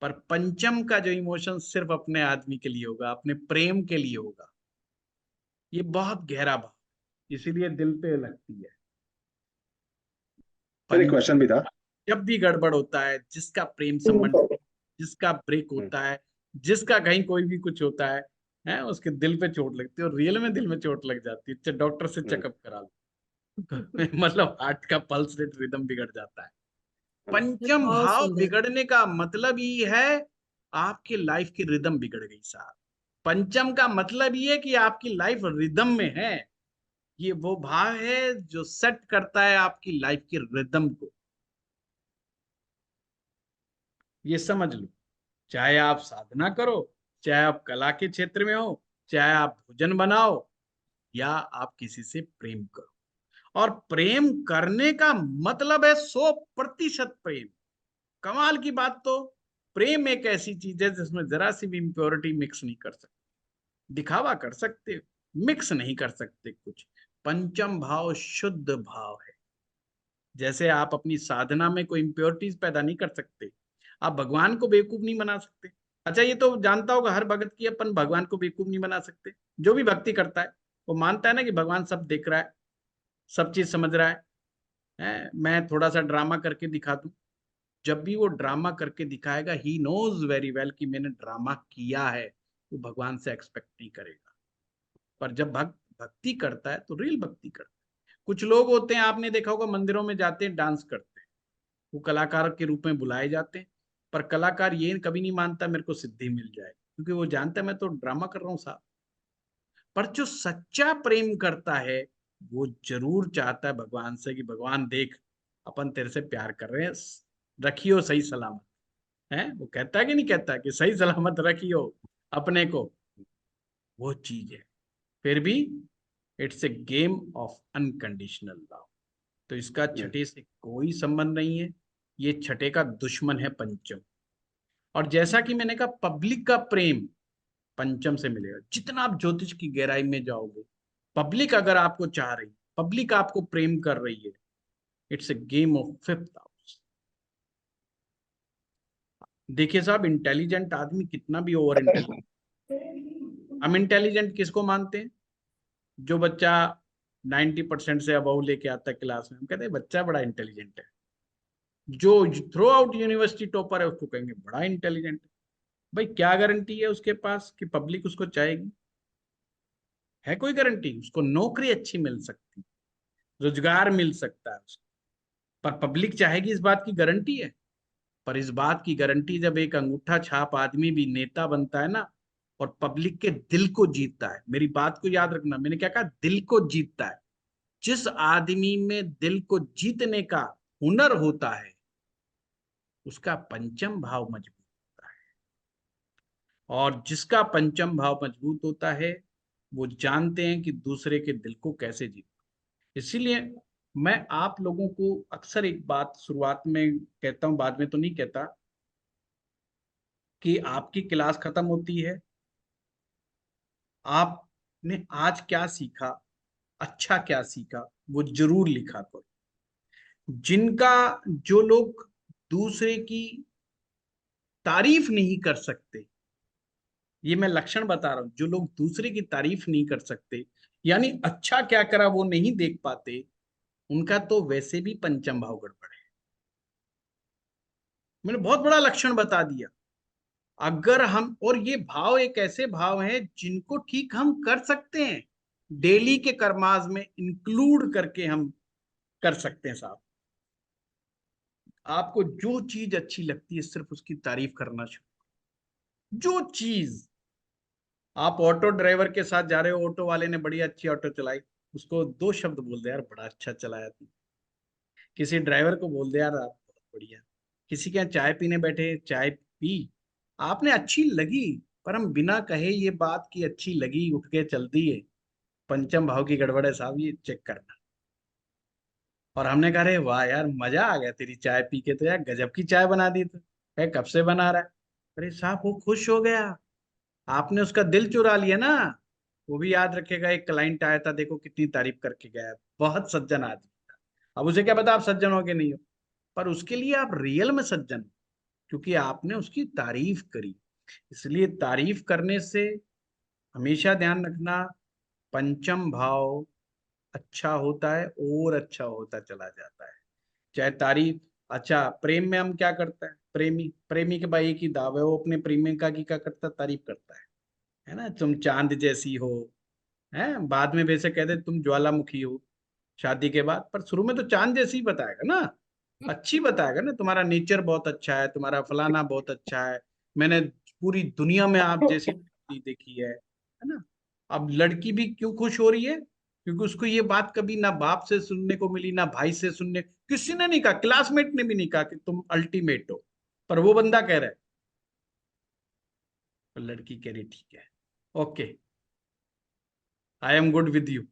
पर पंचम का जो इमोशन सिर्फ अपने आदमी के लिए होगा, अपने प्रेम के लिए होगा। ये बहुत गहरा भाव, इसीलिए दिल पे लगती है। सर एक क्वेश्चन भी था। जब भी गड़बड़ होता है, जिसका प्रेम संबंध, जिसका ब्रेक होता है, जिसका कहीं कोई भी कुछ होता है, उसके दिल पे चोट लगती है, और रियल में दिल में चोट लग जाती है। डॉक्टर से चेकअप करा लो। मतलब हार्ट का पल्स रेट, रिदम बिगड़ जाता है। पंचम बहुत भाव सुंदर। बिगड़ने का मतलब ही है आपकी लाइफ की रिदम बिगड़ गई साहब। पंचम का मतलब ये है कि आपकी लाइफ रिदम में है। ये वो भाव है जो सेट करता है आपकी लाइफ की रिदम को। ये समझ लो, चाहे आप साधना करो, चाहे आप कला के क्षेत्र में हो, चाहे आप भोजन बनाओ, या आप किसी से प्रेम करो। और प्रेम करने का मतलब है 100% प्रेम। कमाल की बात, तो प्रेम एक ऐसी चीज है जिसमें जरा सी भी इम्प्योरिटी मिक्स नहीं कर सकते। दिखावा कर सकते, मिक्स नहीं कर सकते कुछ। पंचम भाव शुद्ध भाव है। जैसे आप अपनी साधना में कोई इम्प्योरिटीज पैदा नहीं कर सकते, आप भगवान को बेवकूफ नहीं बना सकते। अच्छा, ये तो जानता होगा हर भगत की, अपन भगवान को बेवकूफ नहीं बना सकते। जो भी भक्ति करता है वो मानता है ना कि भगवान सब देख रहा है, सब चीज समझ रहा है? मैं थोड़ा सा ड्रामा करके दिखा दूं, जब भी वो ड्रामा करके दिखाएगा ही नोज वेरी वेल कि मैंने ड्रामा किया है, वो भगवान से एक्सपेक्ट नहीं करेगा। पर जब भक्त भक्ति करता है तो रियल भक्ति करता है। कुछ लोग होते हैं, आपने देखा होगा, मंदिरों में जाते हैं, डांस करते हैं, वो कलाकार के रूप में बुलाए जाते हैं, पर कलाकार ये कभी नहीं मानता मेरे को सिद्धि मिल जाए, क्योंकि वो जानता है मैं तो ड्रामा कर रहा हूँ साहब। पर जो सच्चा प्रेम करता है वो जरूर चाहता है भगवान से कि भगवान देख, अपन तेरे से प्यार कर रहे हैं, रखियो सही सलामत। है वो कहता है कि नहीं कहता कि सही सलामत रखियो अपने को, वो चीज है। फिर भी it's a game of unconditional love. तो इसका छठे से कोई संबंध नहीं है, ये छठे का दुश्मन है पंचम। और जैसा कि मैंने कहा, पब्लिक का प्रेम पंचम से मिलेगा। जितना आप ज्योतिष की गहराई में जाओगे, पब्लिक अगर आपको चाह रही, पब्लिक आपको प्रेम कर रही है, it's a game of fifth house. देखिए साहब, इंटेलिजेंट आदमी कितना भी ओवर इंटेलिजेंट, हम इंटेलिजेंट किसको मानते हैं? जो बच्चा 90% से अबव लेके आता है क्लास में, हम कहते हैं बच्चा बड़ा इंटेलिजेंट है। जो थ्रू आउट यूनिवर्सिटी टॉपर है उसको कहेंगे बड़ा इंटेलिजेंट है। भाई क्या गारंटी है उसके पास कि पब्लिक उसको चाहेगी? है कोई गारंटी? उसको नौकरी अच्छी मिल सकती, रोजगार मिल सकता है उसको, पर पब्लिक चाहेगी, इस बात की गारंटी है। पर इस बात की गारंटी जब एक अंगूठा छाप आदमी भी नेता बनता है ना, और पब्लिक के दिल को जीतता है, मेरी बात को याद रखना, मैंने क्या कहा, दिल को जीतता है। जिस आदमी में दिल को जीतने का हुनर होता है उसका पंचम भाव मजबूत होता है। और जिसका पंचम भाव मजबूत होता है वो जानते हैं कि दूसरे के दिल को कैसे जीतना। इसीलिए मैं आप लोगों को अक्सर एक बात शुरुआत में कहता हूं, बाद में तो नहीं कहता, कि आपकी क्लास खत्म होती है, आपने आज क्या सीखा, अच्छा क्या सीखा, वो जरूर लिखा करो। जिनका जो लोग दूसरे की तारीफ नहीं कर सकते, ये मैं लक्षण बता रहा हूं, जो लोग दूसरे की तारीफ नहीं कर सकते, यानी अच्छा क्या करा वो नहीं देख पाते, उनका तो वैसे भी पंचम भाव गड़बड़ है। मैंने बहुत बड़ा लक्षण बता दिया। अगर हम, और ये भाव एक ऐसे भाव हैं जिनको ठीक हम कर सकते हैं, डेली के कर्माज में इंक्लूड करके हम कर सकते हैं साहब। आपको जो चीज अच्छी लगती है सिर्फ उसकी तारीफ करना शुरू। जो चीज, आप ऑटो ड्राइवर के साथ जा रहे हो, ऑटो वाले ने बड़ी अच्छी ऑटो चलाई, उसको 2 शब्द बोल दे, यार बड़ा अच्छा चलाया तुम। किसी ड्राइवर को बोल दे, यार आप बहुत बढ़िया। किसी के यहाँ चाय पीने बैठे, चाय पी, आपने अच्छी लगी, पर हम बिना कहे ये बात की अच्छी लगी उठ के चल दिए, पंचम भाव की गड़बड़ है साहब, ये चेक करना। और हमने कहा, अरे वाह यार मजा आ गया तेरी चाय पी के, तो यार गजब की चाय बना दी, तो कहे कब से बना रहा है? अरे साहब वो खुश हो गया, आपने उसका दिल चुरा लिया ना। वो भी याद रखेगा, एक क्लाइंट आया था, देखो कितनी तारीफ करके गया, बहुत सज्जन आदमी था। अब उसे क्या पता आप सज्जन हो कि नहीं हो, पर उसके लिए आप रियल में सज्जन हो, क्योंकि आपने उसकी तारीफ करी। इसलिए तारीफ करने से हमेशा ध्यान रखना, पंचम भाव अच्छा होता है और अच्छा होता चला जाता है। चाहे तारीफ, अच्छा प्रेम में हम क्या करता है, प्रेमी प्रेमी के भाई एक ही दाव है, वो अपने प्रेमिका की क्या करता है, तारीफ करता है ना, तुम चांद जैसी हो, है, बाद में वैसे कहते तुम ज्वालामुखी हो शादी के बाद, पर शुरू में तो चांद जैसी ही बताएगा ना, अच्छी बताएगा ना, तुम्हारा नेचर बहुत अच्छा है, तुम्हारा फलाना बहुत अच्छा है, मैंने पूरी दुनिया में आप जैसी लड़की देखी है ना। अब लड़की भी क्यों खुश हो रही है? क्योंकि उसको ये बात कभी ना बाप से सुनने को मिली, ना भाई से सुनने, किसी ने नहीं कहा, क्लासमेट ने भी नहीं कहा कि तुम अल्टीमेट हो, पर वो बंदा कह रहा है, तो लड़की कह रही ठीक है, okay, I am good with you,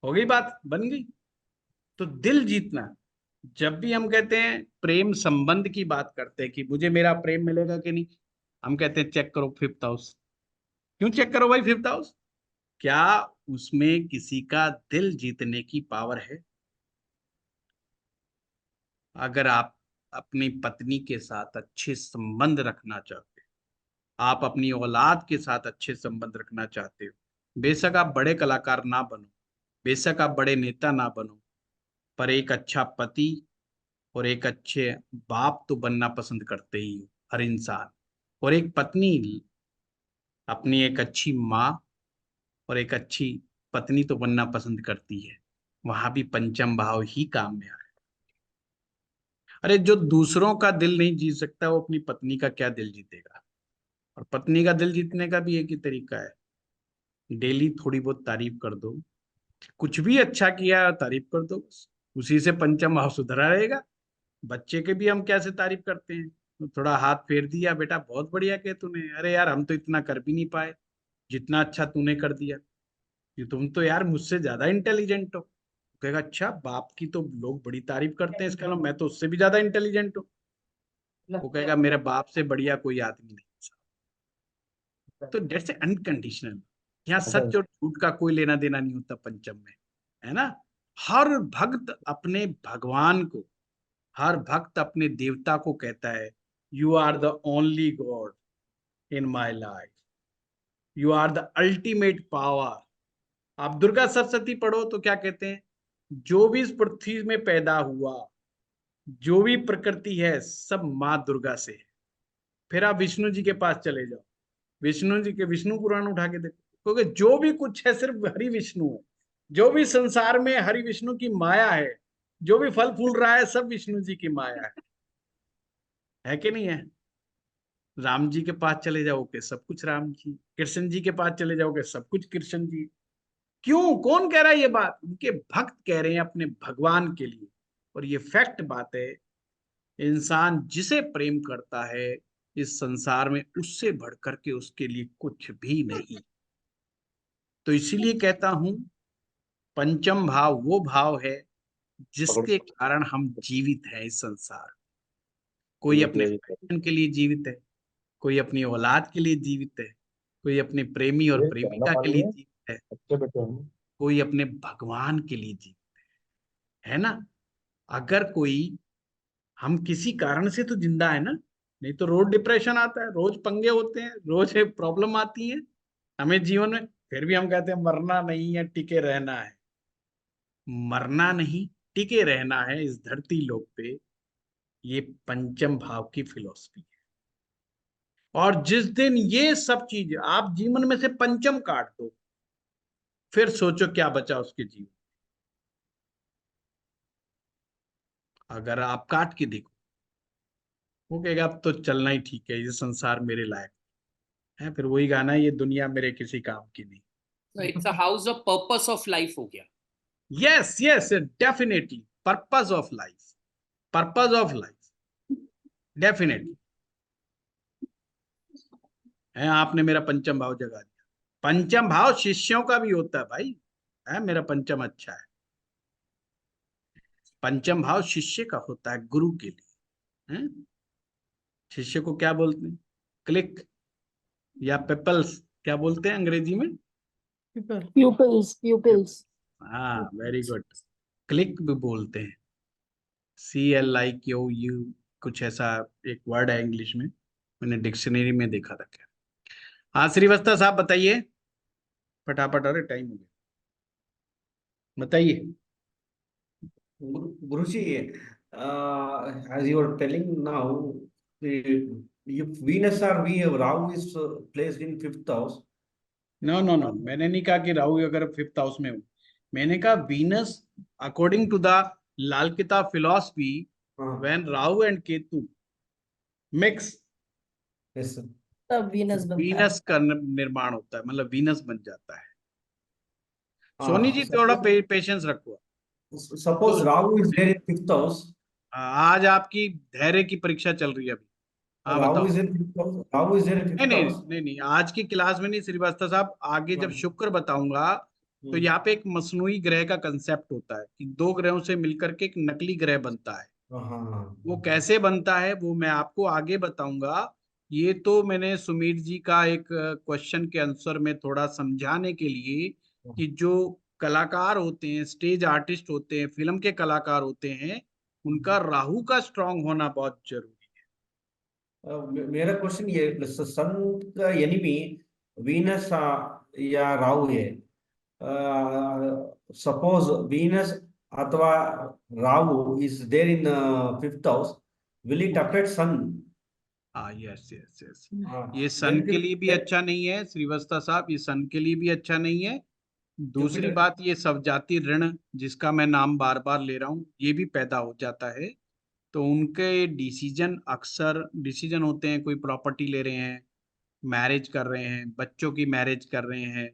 हो गई बात, बन गई। तो दिल जीतना, जब भी हम कहते हैं प्रेम संबंध की बात करते हैं कि मुझे मेरा प्रेम मिलेगा कि नहीं, हम कहते हैं चेक करो फिफ्थ हाउस। क्यों चेक करो भाई फिफ्थ हाउस? क्या उसमें किसी का दिल जीतने की पावर है। अगर आप अपनी पत्नी के साथ अच्छे संबंध रखना चाहते हो, आप अपनी औलाद के साथ अच्छे संबंध रखना चाहते हो, बेशक आप बड़े कलाकार ना बनो, बेशक आप बड़े नेता ना बनो, पर एक अच्छा पति और एक अच्छे बाप तो बनना पसंद करते ही हो हर इंसान। और एक पत्नी अपनी एक अच्छी माँ और एक अच्छी पत्नी तो बनना पसंद करती है। वहां भी पंचम भाव ही काम में आए। अरे जो दूसरों का दिल नहीं जीत सकता, वो अपनी पत्नी का क्या दिल जीतेगा। और पत्नी का दिल जीतने का भी एक ही तरीका है, डेली थोड़ी बहुत तारीफ कर दो। कुछ भी अच्छा किया तारीफ कर दो, उसी से पंचम भाव सुधरा रहेगा। बच्चे के भी हम कैसे तारीफ करते हैं, तो थोड़ा हाथ फेर दिया, बेटा बहुत बढ़िया किया तूने, अरे यार हम तो इतना कर भी नहीं पाए जितना अच्छा तूने कर दिया, ये तुम तो यार मुझसे ज्यादा इंटेलिजेंट हो। कहेगा अच्छा, बाप की तो लोग बड़ी तारीफ करते हैं, इसका मतलब मैं तो उससे भी ज्यादा इंटेलिजेंट हूँ। वो कहेगा मेरे बाप से बढ़िया कोई आदमी नहीं। तो डेट्स अनकंडीशनल। यहाँ सच और झूठ का कोई लेना देना नहीं होता पंचम में, है ना। हर भक्त अपने भगवान को, हर भक्त अपने देवता को कहता है, you are the only god in my life, you are the ultimate power. आप दुर्गा सप्तशती पढ़ो तो क्या कहते हैं, जो भी इस पृथ्वी में पैदा हुआ, जो भी प्रकृति है, सब माँ दुर्गा से है। फिर आप विष्णु जी के पास चले जाओ, विष्णु जी के विष्णु पुराण उठा के देखो, क्योंकि जो भी कुछ है सिर्फ हरि विष्णु है। जो भी संसार में हरि विष्णु की माया है, जो भी फल फूल रहा है सब विष्णु जी की माया है कि नहीं है। राम जी के पास चले जाओगे सब कुछ राम जी, कृष्ण जी के पास चले जाओगे सब कुछ कृष्ण जी। क्यों, कौन कह रहा है ये बात, उनके भक्त कह रहे हैं अपने भगवान के लिए। और ये फैक्ट बात है, इंसान जिसे प्रेम करता है इस संसार में, उससे बढ़कर के उसके लिए कुछ भी नहीं। तो इसीलिए कहता हूं, पंचम भाव वो भाव है जिसके कारण हम जीवित हैं इस संसार। कोई अपने पैशन के लिए जीवित है, कोई अपनी औलाद के लिए जीवित है, कोई अपने प्रेमी और प्रेमिका के लिए जीवित है, कोई अपने भगवान के लिए जीवित है ना। अगर कोई, हम किसी कारण से तो जिंदा है ना, नहीं तो रोज डिप्रेशन आता है, रोज पंगे होते हैं, रोज प्रॉब्लम आती है हमें जीवन में, फिर भी हम कहते हैं मरना नहीं है टिके रहना है। मरना नहीं, टिके रहना है इस धरती लोक पे, ये पंचम भाव की फिलॉसफी है। और जिस दिन ये सब चीज आप जीवन में से पंचम काट दो, फिर सोचो क्या बचा उसके जीवन। अगर आप काट के देखो, वो कहेगा अब तो चलना ही ठीक है, ये संसार मेरे लायक है, फिर वही गाना, ये दुनिया मेरे किसी काम की नहीं। So it's a house of purpose of life हो गया। Yes yes definitely, purpose of life, purpose of life definitely है। आपने मेरा पंचम भाव जगा दिया। पंचम भाव शिष्यों का भी होता है भाई, है मेरा पंचम अच्छा है। पंचम भाव शिष्य का होता है गुरु के लिए, है? शिष्य को क्या बोलते हैं, क्लिक या पेपल्स, क्या बोलते हैं अंग्रेजी में, pupils. हाँ वेरी गुड, क्लिक भी बोलते हैं, CLIQ, कुछ ऐसा एक वर्ड है इंग्लिश में, मैंने डिक्शनरी में देखा था। क्या, हाँ श्रीवास्तव साहब बताइए फटाफट, अरे टाइम हो गया, बताइए। Guruji, as you are telling now, if Venus or Rahu is placed in fifth house. No no no, मैंने नहीं कहा कि राहु अगर फिफ्थ हाउस में हो, मैंने कहा वीनस अकॉर्डिंग टू द लाल किताब philosophy, when Rahu and Ketu mix, Yes, sir. तब वीनस बनता है। वीनस का निर्माण होता है, मतलब वीनस बन जाता है। सोनी जी थोड़ा पेशेंस रखो। Suppose Rahu is there in fifth house. आज आपकी धैर्य की परीक्षा चल रही है अभी। हाँ बताओ। Rahu is in fifth house. Rahu is there in नहीं fifth नहीं house. नहीं नहीं, आज की क्लास में नहीं श्रीवास्तव साहब, आगे जब शुक्र बताऊंगा तो यहाँ पे एक मसनूई ग्रह का कंसेप्ट होता है कि दो ग्रहों से मिलकर के एक नकली ग्रह बनता है। वो कैसे बनता है वो मैं आपको आगे बताऊंगा। ये तो मैंने सुमीर जी का एक क्वेश्चन के आंसर में थोड़ा समझाने के लिए कि जो कलाकार होते हैं, स्टेज आर्टिस्ट होते हैं, फिल्म के कलाकार होते हैं, उनका राहु का स्ट्रांग होना बहुत जरूरी मेरा क्वेश्चन ये, सन का एनिमी वीनस या राहु है, सपोज वीनस अथवा Rahu is there in fifth house, will it affect sun? हाँ, यस यस यस। ये सन then के लिए भी अच्छा नहीं है श्रीवास्तव साहब, ये सन के लिए भी अच्छा नहीं है। दूसरी Jupiter- बात, ये सवजाती ऋण जिसका मैं नाम बार बार ले रहा हूँ, ये भी पैदा हो जाता है। तो उनके डिसीजन अक्सर डिसीजन होते हैं, कोई प्रॉपर्टी ले रहे हैं, मैरिज कर रहे हैं, बच्चों की मैरिज कर रहे हैं,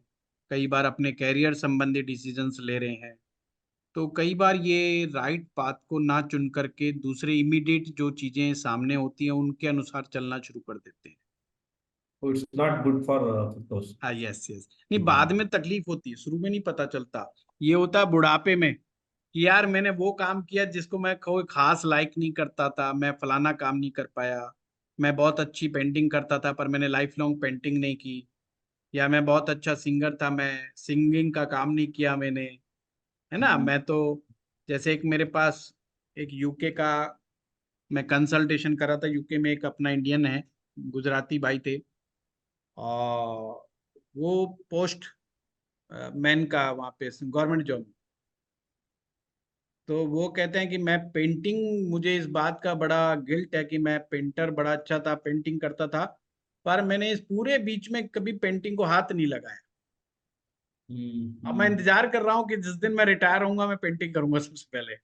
कई बार अपने कैरियर संबंधी डिसीजंस ले रहे हैं। तो कई बार ये राइट पाथ को ना चुन करके दूसरे इमीडिएट जो चीजें सामने होती हैं उनके अनुसार चलना शुरू कर देते हैं। Oh, it's not good for fifth house. हाँ, यस यस। नहीं, बाद में तकलीफ होती है, शुरू में नहीं पता चलता। ये होता है बुढ़ापे में कि यार मैंने वो काम किया जिसको मैं कोई खास लाइक नहीं करता था, मैं फलाना काम नहीं कर पाया, मैं बहुत अच्छी पेंटिंग करता था पर मैंने लाइफ लॉन्ग पेंटिंग नहीं की, या मैं बहुत अच्छा सिंगर था, मैं सिंगिंग का काम नहीं किया मैंने, है ना। मैं तो जैसे एक मेरे पास एक यूके का मैं कंसल्टेशन कर रहा था, यूके में एक अपना इंडियन है, गुजराती भाई थे, और वो पोस्ट मैन का वहाँ पे गवर्नमेंट जॉब। तो वो कहते हैं कि मैं पेंटिंग, मुझे इस बात का बड़ा गिल्ट है कि मैं पेंटर बड़ा अच्छा था, पेंटिंग करता था, पर मैंने इस पूरे बीच में कभी पेंटिंग को हाथ नहीं लगाया। अब मैं इंतजार कर रहा हूँ कि जिस दिन मैं रिटायर होऊंगा मैं पेंटिंग करूंगा सबसे पहले।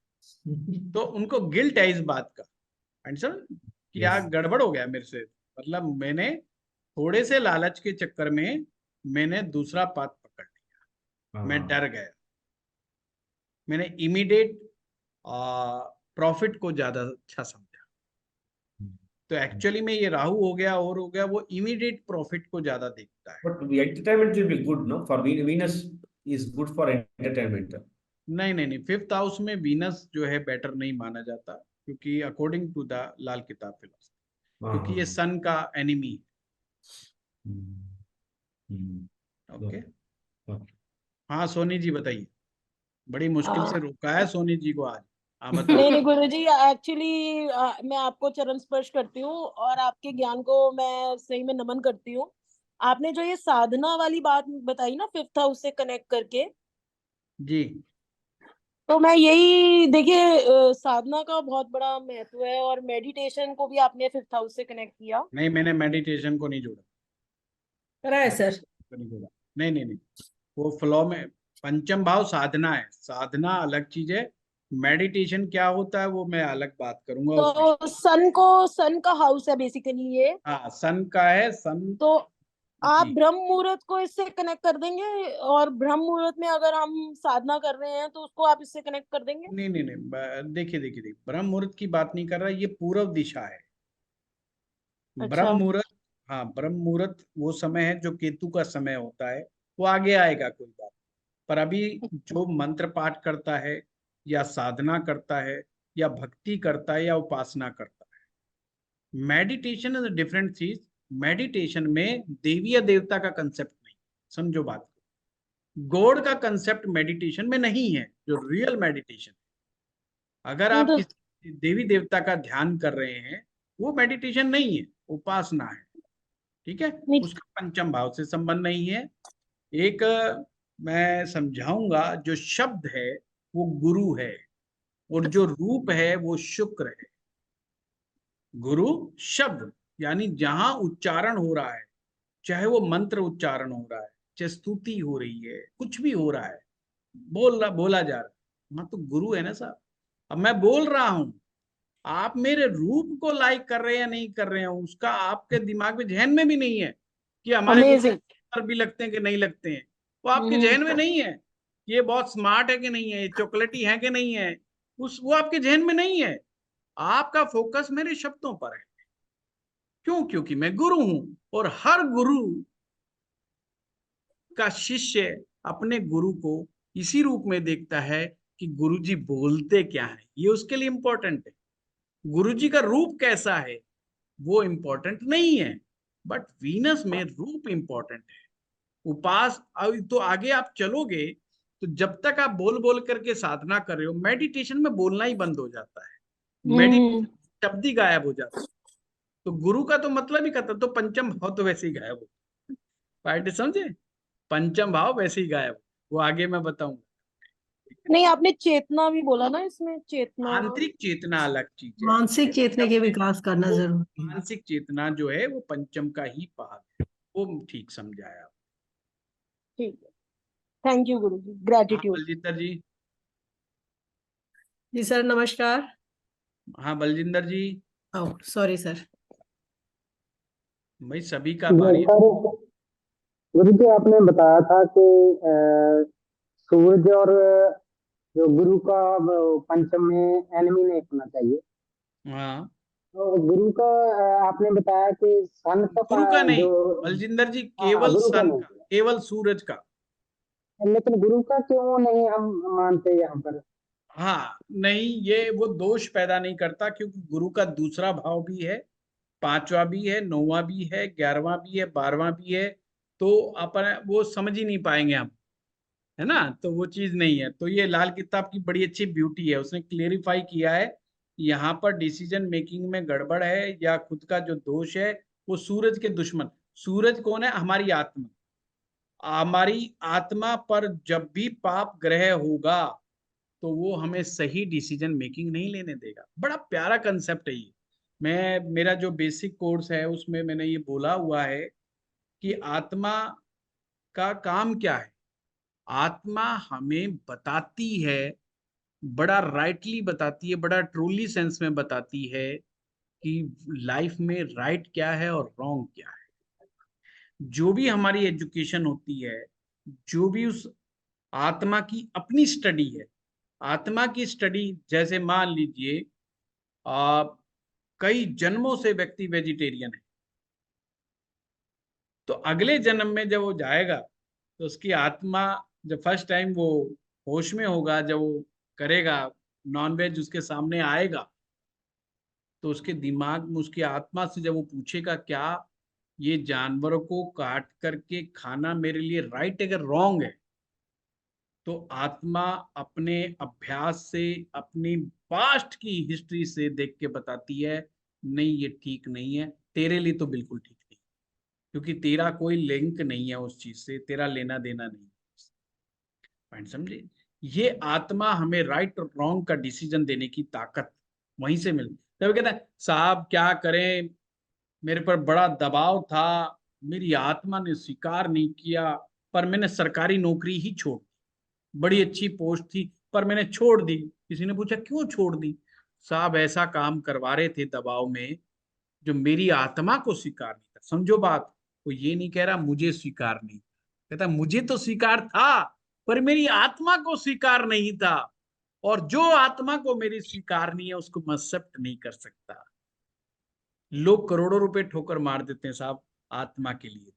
तो उनको गिल्ट है इस बात का, सर कि यार Yes. गड़बड़ हो गया मेरे से, मतलब मैंने थोड़े से लालच के चक्कर में मैंने दूसरा पाथ पकड़ लिया, मैं डर गया, मैंने इमीडिएट प्रॉफिट को ज्यादा अच्छा समझा। तो एक्चुअली में ये राहु हो गया और हो गया, वो इमीडिएट प्रॉफिट को ज्यादा देखता है। But the entertainment will be good, no? For Venus is good for entertainment. नहीं नहीं नहीं, फिफ्थ हाउस में वीनस जो है बेटर नहीं माना जाता, क्योंकि अकॉर्डिंग टू द लाल किताब फिलोसफी, क्योंकि ये सन का एनिमी है। ओके, हाँ सोनी जी बताइए, बड़ी मुश्किल से रोका है सोनी जी को आज। हाँ नहीं बताओ। नहीं गुरुजी, एक्चुअली मैं आपको चरण स्पर्श करती हूँ और आपके ज्ञान को मैं सही में नमन करती हूँ। आपने जो ये साधना वाली बात बताई ना फिफ्थ हाउस से कनेक्ट करके, जी, तो मैं यही देखिए, साधना का बहुत बड़ा महत्व है और मेडिटेशन को भी आपने फिफ्थ हाउस से कनेक्ट किया। नहीं मैंने मेडिटेशन को नहीं जोड़ा, करा है सर? को नहीं जोड़ा, नहीं नहीं नहीं, वो फ्लो में पंचम भाव साधना है, साधना अलग चीज है, मेडिटेशन क्या होता है वो मैं अलग बात करूंगा उस विषय। तो सन का हाउस है बेसिकली ये। हाँ, सन का है, सन। तो आप जी, ब्रह्म मुहूर्त को इससे कनेक्ट कर देंगे, और ब्रह्म मुहूर्त में अगर हम साधना कर रहे हैं तो उसको आप इससे कनेक्ट कर देंगे? नहीं नहीं नहीं, देखिए देखिए देखिए, ब्रह्म मुहूर्त की बात नहीं कर रहा, ये पूर्व दिशा है ब्रह्म अच्छा। मुहूर्त। हाँ, ब्रह्म मुहूर्त वो समय है जो केतु का समय होता है, वो आगे आएगा कोई बात, पर अभी जो मंत्र पाठ करता है या साधना करता है या भक्ति करता है या उपासना करता है, मेडिटेशन इज अ डिफरेंट चीज। मेडिटेशन में देवी या देवता का कंसेप्ट नहीं, समझो बात को, गॉड का कंसेप्ट मेडिटेशन में नहीं है, जो रियल मेडिटेशन। अगर आप तो किसी देवी देवता का ध्यान कर रहे हैं, वो मेडिटेशन नहीं है, उपासना है, ठीक है, नहीं, उसका पंचम भाव से संबंध नहीं है। एक मैं समझाऊंगा, जो शब्द है वो गुरु है, और जो रूप है वो शुक्र है। गुरु शब्द यानी जहां उच्चारण हो रहा है, चाहे वो मंत्र उच्चारण हो रहा है, चाहे स्तुति हो रही है, कुछ भी हो रहा है, बोला जा रहा है, वहां तो गुरु है ना साहब। अब मैं बोल रहा हूं, आप मेरे रूप को लाइक कर रहे हैं या नहीं कर रहे हैं, उसका आपके दिमाग में, जहन में भी नहीं है कि हमारे अमेजिंग। गुरु भी लगते हैं कि नहीं लगते हैं, वो आपके जहन में नहीं है कि ये बहुत स्मार्ट है कि नहीं है, ये चॉकलेटी है कि नहीं है, वो आपके जहन में नहीं है। आपका फोकस मेरे शब्दों पर है। क्यों? क्योंकि मैं गुरु हूं, और हर गुरु का शिष्य अपने गुरु को इसी रूप में देखता है कि गुरुजी बोलते क्या है, ये उसके लिए इंपॉर्टेंट है। गुरुजी का रूप कैसा है वो इंपॉर्टेंट नहीं है, बट वीनस में रूप इंपॉर्टेंट है। उपास तो आगे आप चलोगे तो जब तक आप बोल बोल करके साधना कर रहे हो, मेडिटेशन में बोलना ही बंद हो जाता है, मेडिटेशन शब्द ही गायब हो जाता है। तो गुरु का तो मतलब ही खत्म, तो पंचम भाव तो वैसे ही गायब हो, पार्टी समझे, पंचम भाव वैसे ही गायब, वो आगे मैं बताऊंगा। नहीं, आपने चेतना भी बोला ना, इसमें चेतना। आंतरिक चेतना अलग चीज है, मानसिक चेतने के विकास करना वो जरूरी है। मानसिक चेतना जो है वो पंचम का ही भाग है, वो ठीक समझाया। ठीक है, थैंक यू गुरु जी, हाँ ग्रेटिट्यूड। बलजिंदर जी। जी सर, नमस्कार। हाँ Baljinder ji. Oh sorry sir. भाई सभी का बारी। सर, गुरु जी आपने बताया था कि सूरज और जो गुरु का पंचम में एनिमी नहीं होना चाहिए। हाँ तो गुरु का आपने बताया कि सन का गुरु का नहीं जो बलजिंदर जी, हाँ केवल गुरु का सन नहीं, का, केवल सूरज का। लेकिन गुरु का क्यों नहीं हम मानते यहाँ पर? हाँ नहीं, ये वो दोष पैदा नहीं करता, क्योंकि गुरु का दूसरा भाव भी है, पांचवा भी है, नौवां भी है, 11वां भी है, 12वां भी है। तो अपन वो समझ ही नहीं पाएंगे हम, है ना, तो वो चीज नहीं है। तो ये लाल किताब की बड़ी अच्छी ब्यूटी है, उसने क्लेरिफाई किया है यहाँ पर डिसीजन मेकिंग में गड़बड़ है या खुद का जो दोष है, वो सूरज के दुश्मन। सूरज कौन है? हमारी आत्मा। हमारी आत्मा पर जब भी पाप ग्रह होगा तो वो हमें सही डिसीजन मेकिंग नहीं लेने देगा। बड़ा प्यारा कंसेप्ट है ये। मैं, मेरा जो बेसिक कोर्स है उसमें मैंने ये बोला हुआ है कि आत्मा का काम क्या है। आत्मा हमें बताती है, बड़ा राइटली बताती है, बड़ा ट्रूली सेंस में बताती है कि लाइफ में राइट क्या है और रॉन्ग क्या है। जो भी हमारी एजुकेशन होती है, जो भी उस आत्मा की अपनी स्टडी है, आत्मा की स्टडी, जैसे मान लीजिए आ, कई जन्मों से व्यक्ति वेजिटेरियन है, तो अगले जन्म में जब वो जाएगा तो उसकी आत्मा, जब फर्स्ट टाइम वो होश में होगा, जब वो करेगा, नॉनवेज उसके सामने आएगा, तो उसके दिमाग में, उसकी आत्मा से जब वो पूछेगा क्या ये जानवरों को काट करके खाना मेरे लिए राइट, अगर रॉन्ग है, तो आत्मा अपने अभ्यास से, अपनी पास्ट की हिस्ट्री से देख के बताती है नहीं ये ठीक नहीं है, तेरे लिए तो बिल्कुल ठीक नहीं, क्योंकि तेरा कोई लिंक नहीं है उस चीज से, तेरा लेना देना नहीं है। पॉइंट समझे? ये आत्मा हमें राइट और रॉन्ग का डिसीजन देने की ताकत वहीं से मिलती। तब कहता है साहब क्या करें, मेरे पर बड़ा दबाव था, मेरी आत्मा ने स्वीकार नहीं किया, पर मैंने सरकारी नौकरी ही छोड़ दी, बड़ी अच्छी पोस्ट थी पर मैंने छोड़ दी। किसी ने पूछा क्यों छोड़ दी? साहब ऐसा काम करवा रहे थे दबाव में जो मेरी आत्मा को स्वीकार नहीं था। समझो बात, वो ये नहीं कह रहा मुझे स्वीकार नहीं, कहता मुझे तो स्वीकार था पर मेरी आत्मा को स्वीकार नहीं था, और जो आत्मा को मेरी स्वीकार नहीं है उसको मैं एक्सेप्ट नहीं कर सकता। लोग करोड़ों रुपए ठोकर मार देते हैं साहब आत्मा के लिए।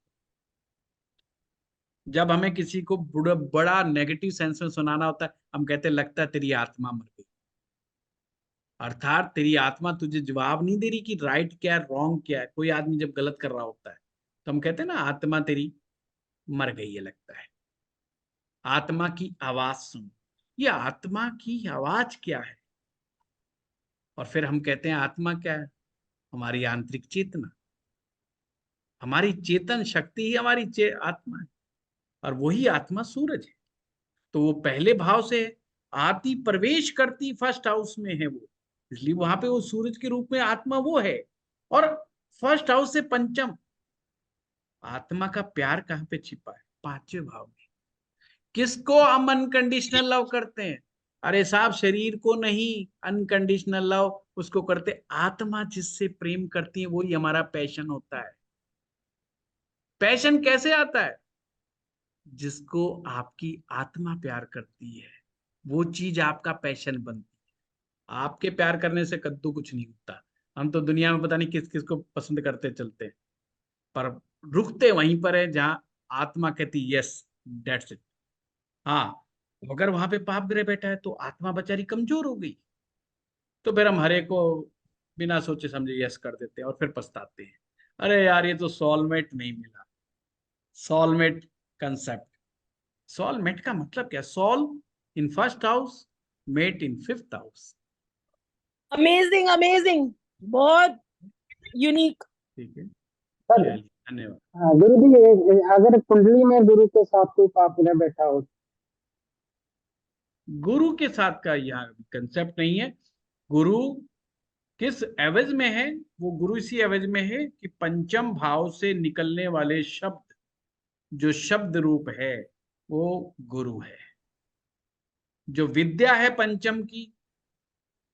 जब हमें किसी को बड़ा नेगेटिव सेंस में सुनाना होता है, हम कहते हैं लगता है तेरी आत्मा मर गई, अर्थात तेरी आत्मा तुझे जवाब नहीं दे रही कि राइट क्या है रॉन्ग क्या है। कोई आदमी जब गलत कर रहा होता है तो हम कहते हैं ना आत्मा तेरी मर गई है, लगता है। आत्मा की आवाज सुन, ये आत्मा की आवाज क्या है? और फिर हम कहते हैं आत्मा क्या है? हमारी आंतरिक चेतना, हमारी चेतन शक्ति ही हमारी आत्मा है, और वही आत्मा सूरज है। तो वो पहले भाव से है, आती प्रवेश करती फर्स्ट हाउस में है वो, इसलिए वहां पे वो सूरज के रूप में आत्मा वो है। और फर्स्ट हाउस से पंचम, आत्मा का प्यार कहाँ पे छिपा है? पांचवें भाव में। किसको हम अनकंडीशनल लव करते हैं? अरे साहब शरीर को नहीं, अनकंडीशनल लव उसको करते, आत्मा जिससे प्रेम करती है वही हमारा पैशन होता है। पैशन कैसे आता है? जिसको आपकी आत्मा प्यार करती है वो चीज आपका पैशन बनती है। आपके प्यार करने से कद्दू कुछ नहीं होता। हम तो दुनिया में पता नहीं किस किस को पसंद करते चलते हैं, पर रुकते वहीं पर है जहां आत्मा कहती यस, दैट्स इट। हाँ, अगर वहां पे पाप ग्रह बैठा है तो आत्मा बेचारी कमजोर हो गई, तो फिर हम हरे को बिना सोचे समझे यस कर देते हैं और फिर पछताते हैं, अरे यार ये तो सोलमेट नहीं मिला। Soulmate concept. सोलमेट का मतलब क्या? Soul in first house, mate in fifth house. Amazing amazing, बहुत यूनिक। ठीक है, सर चलिए धन्यवाद। गुरु जी अगर कुंडली में गुरु के साथ कोई पाप बैठा हो, गुरु के साथ का यहाँ कंसेप्ट नहीं है। गुरु किस एवज में है? वो गुरु इसी एवज में है कि पंचम भाव से निकलने वाले शब्द, जो शब्द रूप है, वो गुरु है। जो विद्या है पंचम की,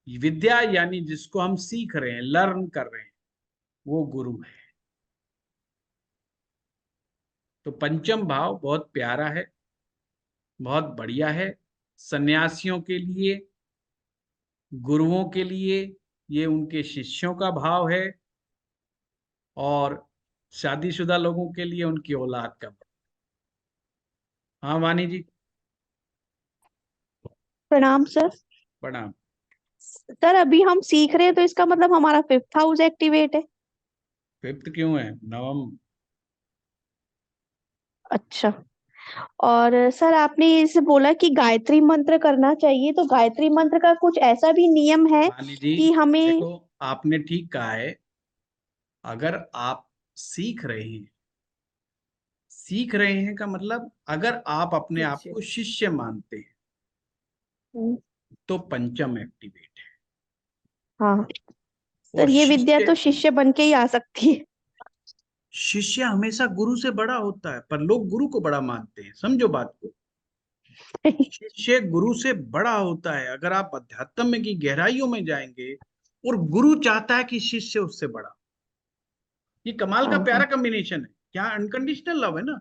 विद्या यानी जिसको हम सीख रहे हैं, लर्न कर रहे हैं, वो गुरु है। तो पंचम भाव बहुत प्यारा है, बहुत बढ़िया है। सन्यासियों के लिए, गुरुओं के लिए ये उनके शिष्यों का भाव है, और शादीशुदा लोगों के लिए उनकी औलाद का भाव। हाँ वानी जी, प्रणाम सर। प्रणाम। सर अभी हम सीख रहे हैं तो इसका मतलब हमारा 5th हाउस एक्टिवेट है? फिफ्थ क्यों है? नवम। अच्छा। और सर आपने इसे बोला कि गायत्री मंत्र करना चाहिए, तो गायत्री मंत्र का कुछ ऐसा भी नियम है वानी जी कि हमें? देखो, आपने ठीक कहा है। अगर आप सीख रहे हैं, सीख रहे हैं का मतलब अगर आप अपने आप को शिष्य मानते हैं, हम्म, तो पंचम एक्टिवेट है। हाँ और सर, ये विद्या शिष्य, तो शिष्य बन के ही आ सकती है। शिष्य हमेशा गुरु से बड़ा होता है, पर लोग गुरु को बड़ा मानते हैं। समझो बात को। शिष्य गुरु से बड़ा होता है। अगर आप अध्यात्म में की गहराइयों में जाएंगे, और गुरु चाहता है कि शिष्य उससे बड़ा। ये कमाल का हाँ प्यारा हाँ कॉम्बिनेशन है। क्या अनकंडीशनल लव है ना।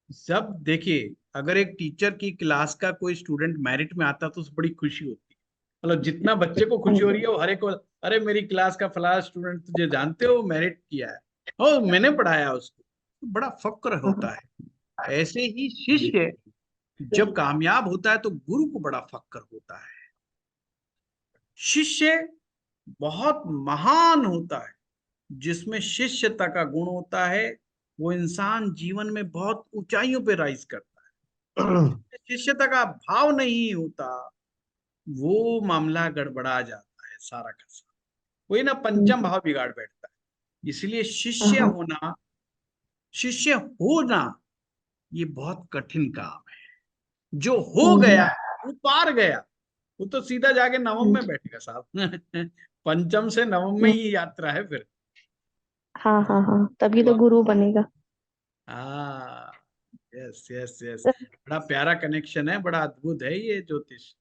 सब देखिए, अगर एक टीचर की क्लास का कोई स्टूडेंट मेरिट में आता तो उसे बड़ी खुशी होती है। मतलब जितना बच्चे को खुशी हो रही है, वो हर एक को, अरे मेरी क्लास का फलाना स्टूडेंट तुझे जानते हो, मेरिट किया है, और मैंने पढ़ाया उसको, तो बड़ा फक्र होता है। ऐसे ही शिष्य जब कामयाब होता है तो गुरु को बड़ा फक्र होता है। शिष्य बहुत महान होता है। जिसमें शिष्यता का गुण होता है, वो इंसान जीवन में बहुत ऊंचाइयों पे राइज करता है। शिष्यता का भाव नहीं होता, वो मामला गड़बड़ा जाता है सारा का सारा। वही ना, पंचम भाव बिगाड़ बैठता है। इसलिए हाँ शिष्य होना ये बहुत कठिन काम है। जो हो हम्म, गया, वो पार गया, वो तो सीधा जाके नवम में बैठेगा साहब। पंचम से नवम में हम्म, ही यात्रा है फिर। हाँ हाँ हाँ, तभी तो गुरु बनेगा। हाँ, यस यस यस। सर बड़ा प्यारा कनेक्शन है, बड़ा अद्भुत है ये ज्योतिष।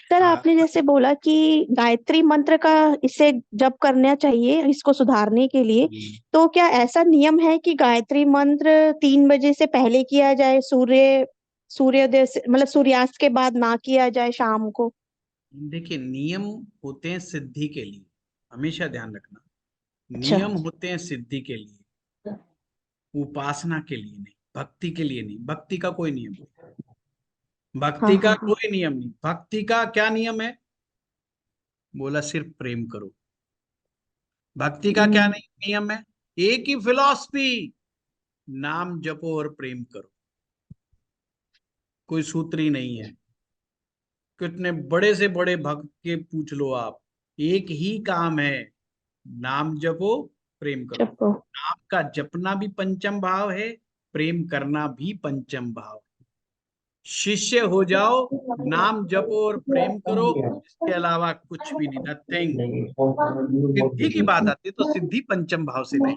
सर, हाँ, आपने जैसे बोला कि गायत्री मंत्र का इसे जप करना चाहिए इसको सुधारने के लिए, तो क्या ऐसा नियम है कि गायत्री मंत्र 3 बजे से पहले किया जाए, सूर्योदय से मतलब सूर्यास्त के बाद ना किया जाए शाम को? देखिए, नियम होते हैं सिद्धि के लिए, हमेशा ध्यान रखना। अच्छा। नियम होते हैं सिद्धि के लिए, उपासना के लिए नहीं, भक्ति के लिए नहीं। भक्ति का कोई नियम नहीं, हाँ भक्ति का हाँ हाँ। कोई नियम नहीं। भक्ति का क्या नियम है? बोला सिर्फ प्रेम करो। भक्ति का क्या हम्म, नहीं नियम है? एक ही फिलॉसफी, नाम जपो और प्रेम करो। कोई सूत्र ही नहीं है। कितने बड़े से बड़े भक्त के पूछ लो आप, एक ही काम है, नाम जपो, प्रेम करो। जपो। नाम का जपना भी पंचम भाव है, प्रेम करना भी पंचम भाव। शिष्य हो जाओ, नाम जपो और प्रेम करो, इसके अलावा कुछ भी नहीं, नथिंग। सिद्धि की बात आती है तो सिद्धि पंचम भाव से नहीं।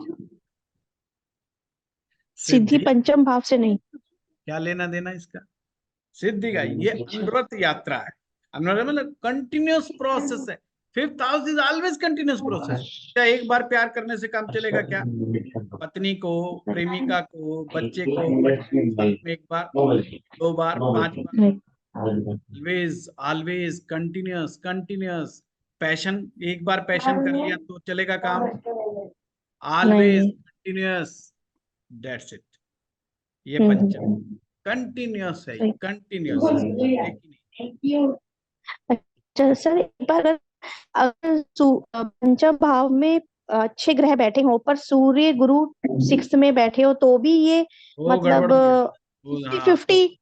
सिद्धि सिद्धि पंचम भाव से नहीं? क्या लेना देना इसका? सिद्धि का ये अनवरत यात्रा है। अनवरत मतलब कंटिन्यूअस प्रोसेस है। Fifth house is always continuous process. क्या एक बार प्यार करने से काम चलेगा क्या? पत्नी को, प्रेमिका को, बच्चे को, बच्चे को साल में एक बार, 2 बार, 5 बार? नहीं। Always always continuous continuous. Passion, एक बार पैशन कर लिया तो चलेगा काम? नहीं ऑलवेज नहीं। कंटिन्यूअस। That's it. ये हम्म, पंचम कंटिन्यूअस है, सही। कंटिन्यूअस, इसमें ब्रेक ही नहीं। अच्छा सर, एक बार अगर पंचम भाव में अच्छे ग्रह बैठे हो, पर सूर्य गुरु 6 में बैठे हो, तो भी ये वो मतलब गड़बड़ हो गया। वो हाँ, 50-50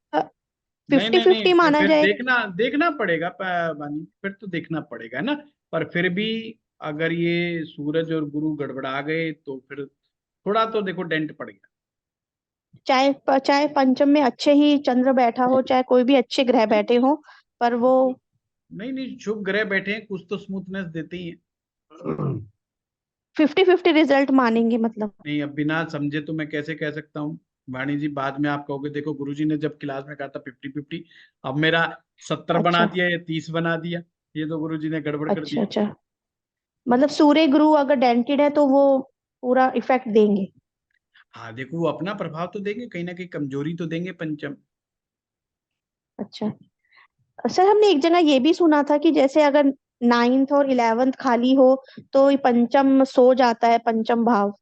नहीं नहीं नहीं, 50-50 माना फिर जाए। देखना देखना पड़ेगा बानी, फिर तो देखना पड़ेगा, है ना। पर फिर भी अगर ये सूरज और गुरु गड़बड़ा गए तो फिर थोड़ा तो देखो डेंट पड़ गया। चाहे पंचम में अच्छे ही चंद्र बैठा हो, चाहे कोई भी अच्छे ग्रह बैठे हो, पर वो नहीं नहीं, शुभ ग्रह बैठे हैं, कुछ तो स्मूथनेस देते ही हैं। 50-50 रिजल्ट मानेंगे मतलब। नहीं, अब बिना समझे तो मैं कैसे कह सकता हूँ वाणी जी। बाद में आप कहोगे देखो गुरुजी ने जब क्लास में कहा था 50-50, अब मेरा 70 बना अच्छा दिया या 30 बना दिया, ये तो गुरुजी ने गड़बड़ कर अच्छा दी। अच्छा, मतलब सूर्य गुरु अगर डेंटेड है तो वो पूरा इफेक्ट देंगे। हाँ देखो, वो अपना प्रभाव तो देंगे, कहीं ना कहीं कमजोरी तो देंगे पंचम। अच्छा सर, हमने एक जगह ये भी सुना था कि जैसे अगर 9th और 11th खाली हो तो ये पंचम सो जाता है, पंचम भाव।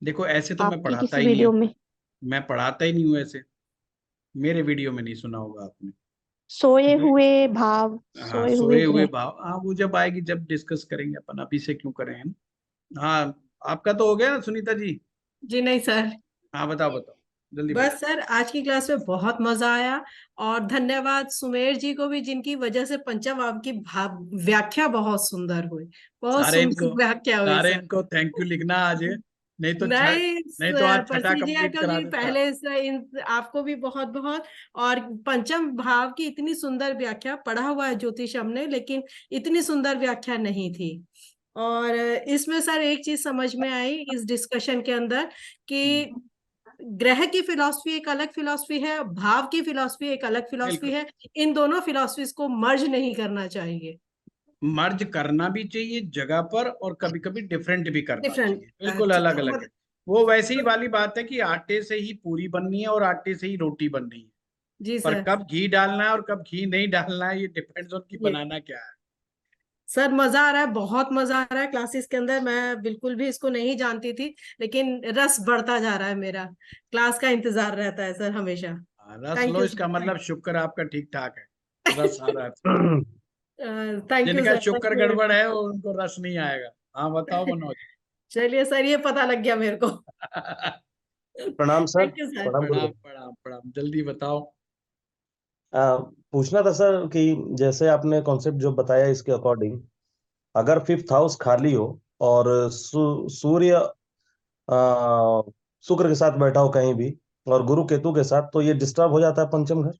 देखो ऐसे तो मैं आपकी पढ़ाता किसी ही नहीं वीडियो हूँ, में मैं पढ़ाता ही नहीं हूँ ऐसे, मेरे वीडियो में नहीं सुना होगा आपने। सोए मैं हुए भाव, हाँ, सोए हुए सोए हुए ग्रह। भाव, हाँ वो जब आएगी जब डिस्कस करेंगे अपन, अभी से क्यों करें, है ना। हाँ, आपका तो हो गया ना सुनीता जी। जी नहीं सर, हाँ बताओ बताओ, जल्दी बस बताओ। सर आज की क्लास में बहुत मजा आया। और धन्यवाद सुमेर जी को भी, जिनकी वजह से पंचम भाव की भाव व्याख्या बहुत सुंदर हुई, बहुत सारे इनको सुंदर व्याख्या हुई सारे सर। इनको थैंक यू लिखना आज, नहीं तो नहीं नहीं तो सर, आज छठा परसी जी कंप्लीट अंकल करा जी, देता। पहले से आपको भी बहुत बहुत। और पंचम भाव की इतनी सुंदर व्याख्या, पढ़ा हुआ है ज्योतिष हमने, लेकिन इतनी सुंदर व्याख्या नहीं थी। और इसमें सर एक चीज समझ में आई इस डिस्कशन के अंदर कि ग्रह की फिलॉसफी एक अलग फिलॉसफी है, भाव की फिलॉसफी एक अलग फिलॉसफी बिल्कुल, है। इन दोनों फिलॉसफीज को मर्ज नहीं करना चाहिए। मर्ज करना भी चाहिए जगह पर, और कभी कभी डिफरेंट भी करना डिफरेंट, चाहिए, बिल्कुल अलग अलग है। मतलब वो वैसे ही वाली बात है कि आटे से ही पूरी बननी है और आटे से ही रोटी बननी है, जी पर सर। कब घी डालना है और कब घी नहीं डालना है, ये डिपेंड्स ऑन कि ये बनाना क्या है। सर मजा आ रहा है, बहुत मजा आ रहा है क्लासेस के अंदर। मैं बिल्कुल भी इसको नहीं जानती थी, लेकिन रस बढ़ता जा रहा है मेरा। क्लास का इंतजार रहता है सर हमेशा। रस थैंक लो, यू इसका सर। मतलब शुक्र आपका ठीक ठाक है, रस आ रहा है। थैंक यू जिनका सर, शुक्र गड़बड़ है वो उनको रस नहीं आएगा। हाँ बताओ मनोज। चलिए सर, ये पता लग गया मेरे को। प्रणाम सर। Thank you sir. प्रणाम प्रणाम गुरुदेव। प्रणाम प्रणाम, जल्दी बताओ। पूछना था सर कि जैसे आपने कॉन्सेप्ट जो बताया इसके अकॉर्डिंग, अगर 5th हाउस खाली हो और सूर्य शुक्र के साथ बैठा हो कहीं भी और गुरु केतु के साथ, तो ये डिस्टर्ब हो जाता है पंचम घर।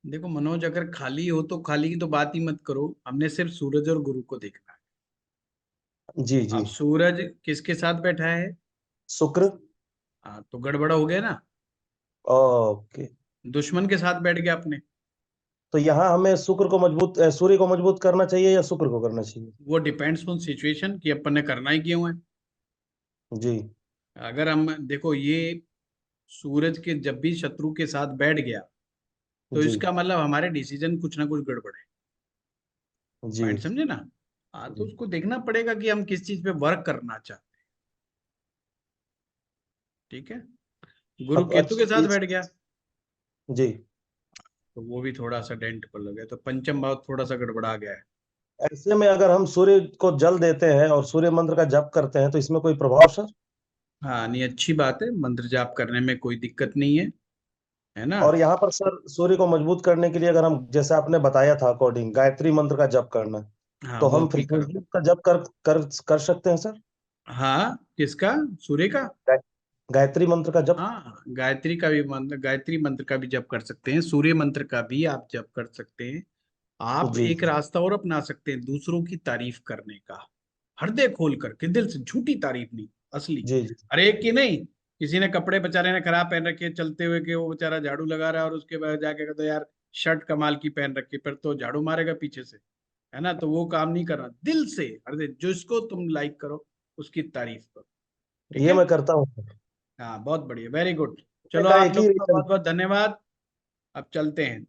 देखो मनोज, अगर खाली हो तो खाली की तो बात ही मत करो, हमने सिर्फ सूरज और गुरु को देखना है। जी जी। अब सूरज किसके साथ बैठा है? शुक्र। हाँ, तो गड़बड़ा हो गया ना, ओके। दुश्मन के साथ बैठ गया अपने। तो यहाँ हमें शुक्र को मजबूत सूर्य को मजबूत करना चाहिए या शुक्र को करना चाहिए? वो डिपेंड्स ऑन सिचुएशन कि अपन ने करना ही क्यों है। जी अगर हम देखो, ये सूरज के जब भी शत्रु के साथ बैठ गया तो जी इसका मतलब हमारे डिसीजन कुछ ना कुछ गड़बड़ है। जी पॉइंट समझे ना। हाँ, तो उसको देखना पड़ेगा कि हम किस चीज पे वर्क करना चाहते हैं। ठीक है, गुरु अब केतु के अच्छा साथ बैठ गया जी। तो वो भी थोड़ा सा डेंट पर लग गया, तो पंचम भाव थोड़ा सा गड़बड़ा गया है। ऐसे में अगर हम सूर्य को जल देते हैं और सूर्य मंत्र का जप करते हैं तो इसमें कोई प्रभाव सर? हाँ नहीं, अच्छी बात है, मंत्र जाप करने में कोई दिक्कत नहीं है ना। और यहाँ पर सर सूर्य को मजबूत करने के लिए अगर हम जैसे आपने बताया था अकॉर्डिंग गायत्री मंत्र का जप करना, हाँ तो वो हम भी करो। फ्रीक्वेंटली का जप कर सकते हैं सर? हाँ, किसका? सूर्य का? गाय- गायत्री मंत्र का जप। हाँ, गायत्री का भी मंत्र, गायत्री मंत्र का भी जप कर सकते हैं, सूर्य मंत्र का भी आप जप कर सकते हैं। आप जी एक रास्ता और अपना सकते हैं दूसरों की तारीफ करने का, हृदय खोल करके, दिल से, झूठी तारीफ नहीं, असली। जी जी अरे एक की नहीं, किसी ने कपड़े बेचारे ने खराब पहन रखे चलते हुए कि वो बेचारा झाड़ू लगा रहा है, और उसके बाद जाके कहता यार शर्ट कमाल की पहन रखी, फिर तो झाड़ू मारेगा पीछे से, है ना। तो वो काम नहीं करना, दिल से हृदय, जिसको तुम लाइक करो उसकी तारीफ करो। ठीक ये है। मैं करता हूँ सर। हाँ बहुत बढ़िया, वेरी गुड। मैंने चलो कहा आप एक ही लोगों का रीजन। बहुत बहुत धन्यवाद। अब चलते हैं।